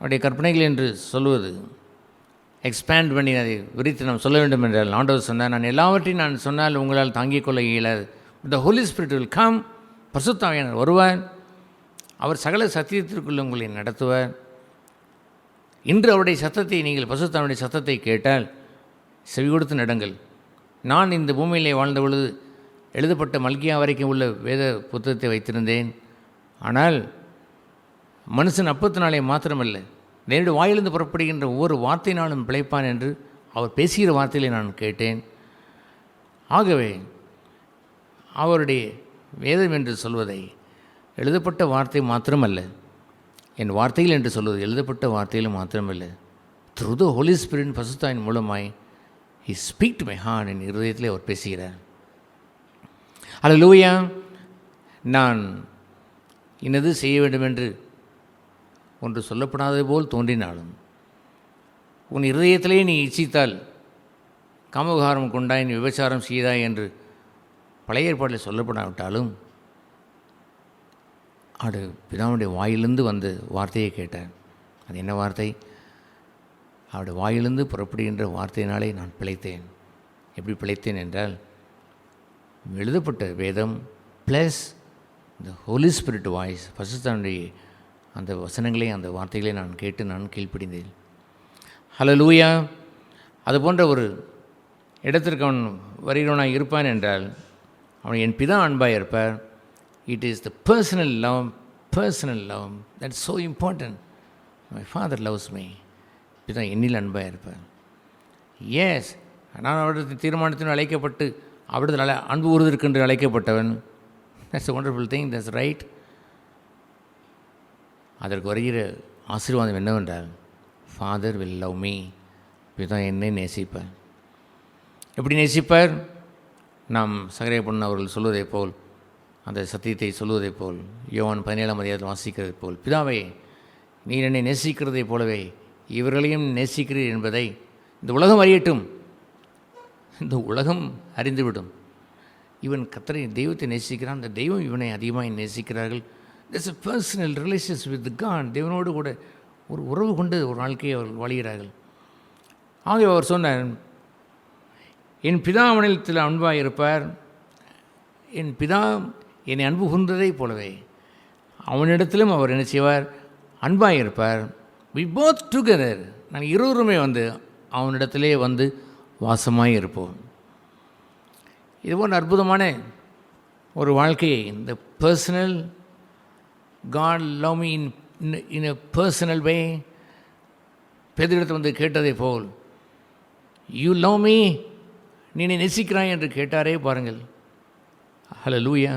அவருடைய கற்பனைகள் என்று சொல்வது எக்ஸ்பேண்ட் பண்ணி அதை விரித்து நாம் சொல்ல வேண்டும் என்றால், ஆண்டவர் சொன்னார், நான் எல்லாவற்றையும் நான் சொன்னால் உங்களால் தாங்கிக் கொள்ள இயலாது. த ஹோலி ஸ்பிரிட் வில் கம், பரிசுத்த ஆவியானவர் வருவார், அவர் சகல சத்தியத்திற்குள் உங்களை நடத்துவார். இன்று அவருடைய சத்தத்தை நீங்கள் பரிசுத்த ஆவியானுடைய சத்தத்தை கேட்டால் செவி கொடுத்து நடங்கள். நான் இந்த பூமியிலே வாழ்ந்த பொழுது எழுதப்பட்ட மல்கியா வரைக்கும் உள்ள வேத புத்தகத்தை வைத்திருந்தேன். ஆனால் மனுஷன் அப்பத்தினாலே மாத்திரமல்ல, நேரடி வாயிலிருந்து புறப்படுகின்ற ஒவ்வொரு வார்த்தையினாலும் பிழைப்பான் என்று அவர் பேசுகிற வார்த்தைகளை நான் கேட்டேன். ஆகவே அவருடைய வேதம் என்று சொல்வதை எழுதப்பட்ட வார்த்தை மாத்திரமல்ல, என் வார்த்தைகள் என்று சொல்வது எழுதப்பட்ட வார்த்தைகளும் மாத்திரமல்ல, த்ரூ த ஹோலி ஸ்பிரிட் பரிசுத்தாவின் மூலமாய் he speak to my heart, என் இருதயத்திலே அவர் பேசுகிறார். ஹல்லேலூயா. நான் இன்னது செய்ய வேண்டும் என்று ஒன்று சொல்லப்படாதது போல் தோன்றினாலும், உன் இருதயத்திலே நீ இச்சித்தால் காமவிகாரம் கொண்டாய், நீ விபச்சாரம் செய்தாய் என்று பழைய ஏற்பாட்டில் சொல்லப்படாவிட்டாலும், அது பிதாவுடைய வாயிலிருந்து வந்த வார்த்தையை கேட்டார். அது என்ன வார்த்தை? அவருடைய வாயிலிருந்து புறப்படுகின்ற வார்த்தையினாலே நான் பிழைத்தேன். எப்படி பிழைத்தேன் என்றால், எழுதப்பட்ட வேதம் plus the holy spirit voice, பரிசுத்தனுடைய அந்த வசனங்களை, அந்த வார்த்தைகளை நான் கேட்டு நான் கீழ்ப்படிந்தேன். ஹல்லேலூயா. அது போன்ற ஒரு இடத்திற்கு அவன் வருகிறவனாக இருப்பான் என்றால், அவன் என் பிதா அன்பாக இருப்பார். It is the personal love, that's so important. My father loves me, பிதா என்னில் அன்பாக இருப்பார். எஸ், நான் அவருடைய தீர்மானத்தின் அழைக்கப்பட்டு அவரது அன்பு கூறுவதற்கென்று அழைக்கப்பட்டவன். That's a wonderful thing, that's right. அதற்கு வருகிற ஆசீர்வாதம் என்னவென்றால், ஃபாதர் வில் லவ் மீ, பிதா என்னை நேசிப்பார். எப்படி நேசிப்பார்? நாம் சகரிய பொண்ணு அவர்கள் சொல்வதை போல், அந்த சத்தியத்தை சொல்வதைப் போல், யோவான் 17ஆம் அதிகாரத்தில் வாசிக்கிறதைப் போல், பிதாவே நீர் என்னை நேசிக்கிறதைப் போலவே இவர்களையும் நேசிக்கிறீர் என்பதை இந்த உலகம் அறியட்டும், இந்த உலகம் அறிந்துவிடும். இவன் கர்த்தரை தெய்வத்தை நேசிக்கிறான், அந்த தெய்வம் இவனை அதிகமாக நேசிக்கிறார்கள். there's a personal relationship with God. தேவனோடு கூட ஒரு உறவு கொண்டு ஒரு வாழ்க்கையை அவர்கள் வாழ்கிறார்கள். ஆகவே அவர் சொன்னார், என் பிதா அவனிடத்தில் அன்பாக இருப்பார், என் பிதா என்னை அன்பு கூர்ந்ததைப் போலவே அவனிடத்திலும் அவர் என்ன செய்வார், அன்பாக இருப்பார். we both together, நாங்கள் இருவருமே வந்து அவனிடத்திலே வந்து வாசமாக இருப்போம். இது போன்ற அற்புதமான ஒரு வாழ்க்கையை, இந்த personal God love me in a personal way, பேதுருவிடத்தில் வந்து கேட்டதை போல், யூ லவ் மீ, நீ என்னை நேசிக்கிறாய் என்று கேட்டாரே பாருங்கள். ஹல்லேலூயா.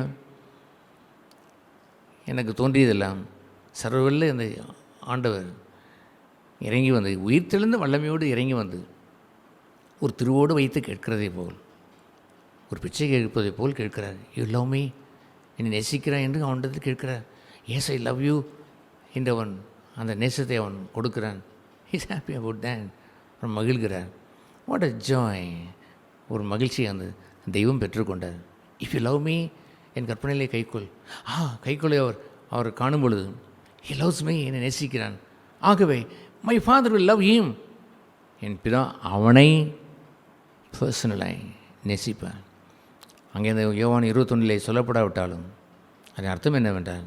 எனக்கு தோன்றியதெல்லாம் சர்வவல்ல அந்த ஆண்டவர் இறங்கி வந்து உயிர்த்தெழுந்த வல்லமையோடு இறங்கி வந்து ஒரு திருவோடு வைத்து கேட்கிறதை போல், ஒரு பிச்சை கேட்பதை போல் கேட்கிறார். யூ லவ் மீ, என்னை நேசிக்கிறாய் என்று அவனிடத்தில் கேட்கிறார். எஸ் ஐ லவ் யூ என்றவன் அந்த நேசத்தை அவன் கொடுக்கிறான். He's happy about that. அவன் மகிழ்கிறார். What a joy. ஒரு மகிழ்ச்சி அந்த தெய்வம் பெற்றுக்கொண்டார். இஃப் யூ லவ் மீ, என் கற்பனையிலே கைக்கொள். கைக்கொள்ளை அவர் காணும் பொழுது, ஹி லவ்ஸ் மீ, என்னை நேசிக்கிறான். ஆகவே my father will love him, என் பிதா அவனை பர்சனலாய் நேசிப்பான். அங்கே இந்த யோவான் 21 சொல்லப்படாவிட்டாலும் அதன் அர்த்தம் என்னவென்றால்,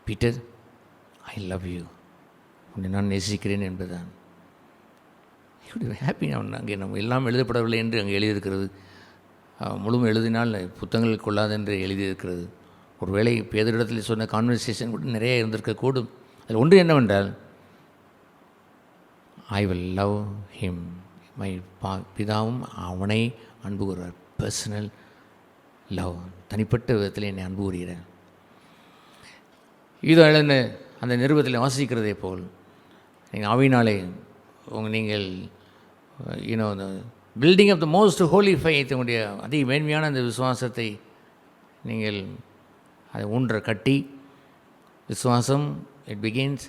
பீட்டர் ஐ லவ் யூ, உன்னை நான் நேசிக்கிறேன் என்பதுதான். இப்படி ஹாப்பி. அங்கே நம்ம எல்லாம் எழுதப்படவில்லை என்று அங்கே எழுதியிருக்கிறது. முழுவதும் எழுதினால் புத்தகங்கள் கொள்ளாது என்று எழுதியிருக்கிறது. ஒருவேளை பேதரிடத்தில் சொன்ன கான்வர்சேஷன் கூட நிறைய இருந்திருக்கக்கூடும். அதில் ஒன்று என்னவென்றால், I will love him, my பிதாவும் அவனை அன்பு கூறுவார். பர்சனல் லவ், தனிப்பட்ட விதத்தில் என்னை அன்பு கூறுகிறார். இதோ எழுந்த அந்த நிருபத்தில் வாசிக்கிறதே போல், நீங்கள் ஆவியினாலே நீங்கள் இந்த building of the most holy faith, உங்களுடைய அதிக மேன்மையான அந்த விசுவாசத்தை நீங்கள் அதை ஊன்ற கட்டி, விசுவாசம் இட் பிகின்ஸ்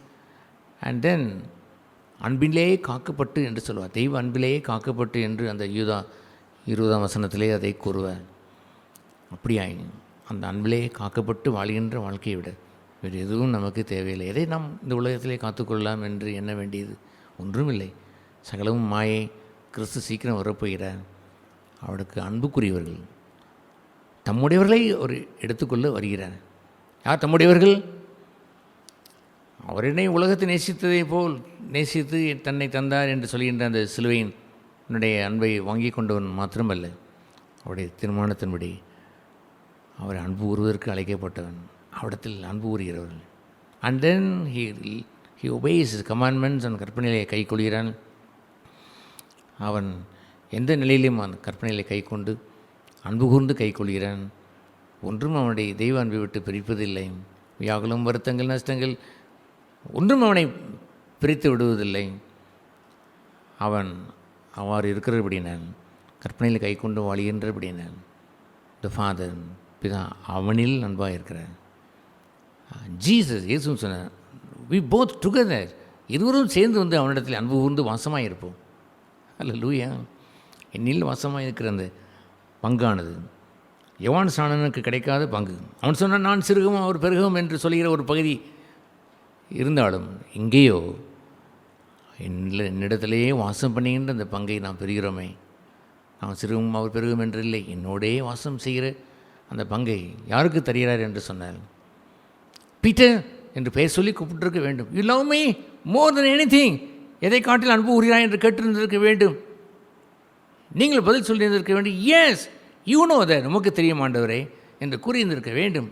அண்ட் தென் அன்பிலே காக்கப்பட்டு என்று சொல்லுவார். தெய்வ அன்பிலேயே காக்கப்பட்டு என்று அந்த யூதா 20ஆம் வசனத்திலே அதை கூறுவார். அப்படியாய் அந்த அன்பிலே காக்கப்பட்டு வாழ்கின்ற வாழ்க்கையை விட வேறு எதுவும் நமக்கு தேவையில்லை. எதை நாம் இந்த உலகத்திலே காத்துக்கொள்ளலாம் என்று எண்ண வேண்டியது ஒன்றுமில்லை. சகலமும் மாயை. கிறிஸ்து சீக்கிரம் வரப்போகிறார். அவருக்கு அன்புக்குரியவர்கள் தம்முடையவர்களை ஒரு எடுத்துக்கொள்ள வருகிறார். யார் தம்முடையவர்கள்? அவரினை உலகத்தை நேசித்ததை போல் நேசித்து தன்னை தந்தார் என்று சொல்கின்ற அந்த சிலுவையினுடைய அன்பை வாங்கி கொண்டவன் மாத்திரமல்ல, அவருடைய தீர்மானத்தின்படி அவரை அன்பு கூறுவதற்கு அழைக்கப்பட்டவன், அவரிடத்தில் அன்பு கூறுகிறவர்கள். And then he obeys his commandments, அந்த கற்பனையிலே கை கொள்கிறான். அவன் எந்த நிலையிலும் அந்த கற்பனையிலே கை கொண்டு அன்பு கூர்ந்து கை கொள்கிறான். ஒன்றும் அவனுடைய தெய்வ அன்பை விட்டு பிரிப்பதில்லை. வியாகுலம், வருத்தங்கள், நஷ்டங்கள் ஒன்றும் அவனை பிரித்து விடுவதில்லை. அவன் அவ்வாறு இருக்கிறபடினால், கற்பனையில் கை கொண்டு வாழ்கின்றபடினால், த ஃபாதர் பிதா அவனில் அன்பாக இருக்கிறார். ஜீசஸ் இயேசுன்னு சொன்னார், வி போத் டுகெதர், இருவரும் சேர்ந்து வந்து அவனிடத்தில் அன்பு கூர்ந்து வாசமாக இருப்போம். அல்லேலூயா. என்னில் வாசமாக இருக்கிற அந்த பங்கானது யோவான் ஸ்நானனுக்கு கிடைக்காத பங்கு. அவன் சொன்னான், நான் சிறுகவும் அவர் பெருகவும் என்று சொல்கிற ஒரு பகுதி இருந்தாலும், இங்கேயோ என்னிடத்திலேயே வாசம் பண்ணுகின்ற அந்த பங்கை நாம் பெறுகிறோமே. நான் சிறுவும் அவர் பெருகும் என்று இல்லை, என்னோடே வாசம் செய்கிற அந்த பங்கை யாருக்கு தருகிறார் என்று சொன்னார். பீட்டர் என்று பெயர் சொல்லி கூப்பிட்டிருக்க வேண்டும். You love me more then anything, எதை காட்டில் அன்பு கூறுகிறாய் என்று கேட்டிருந்திருக்க வேண்டும். நீங்கள் பதில் சொல்லியிருந்திருக்க வேண்டும். எஸ் யூ நோ தட், நமக்கு தெரியும் ஆண்டவரே என்று கூறியிருந்திருக்க வேண்டும்.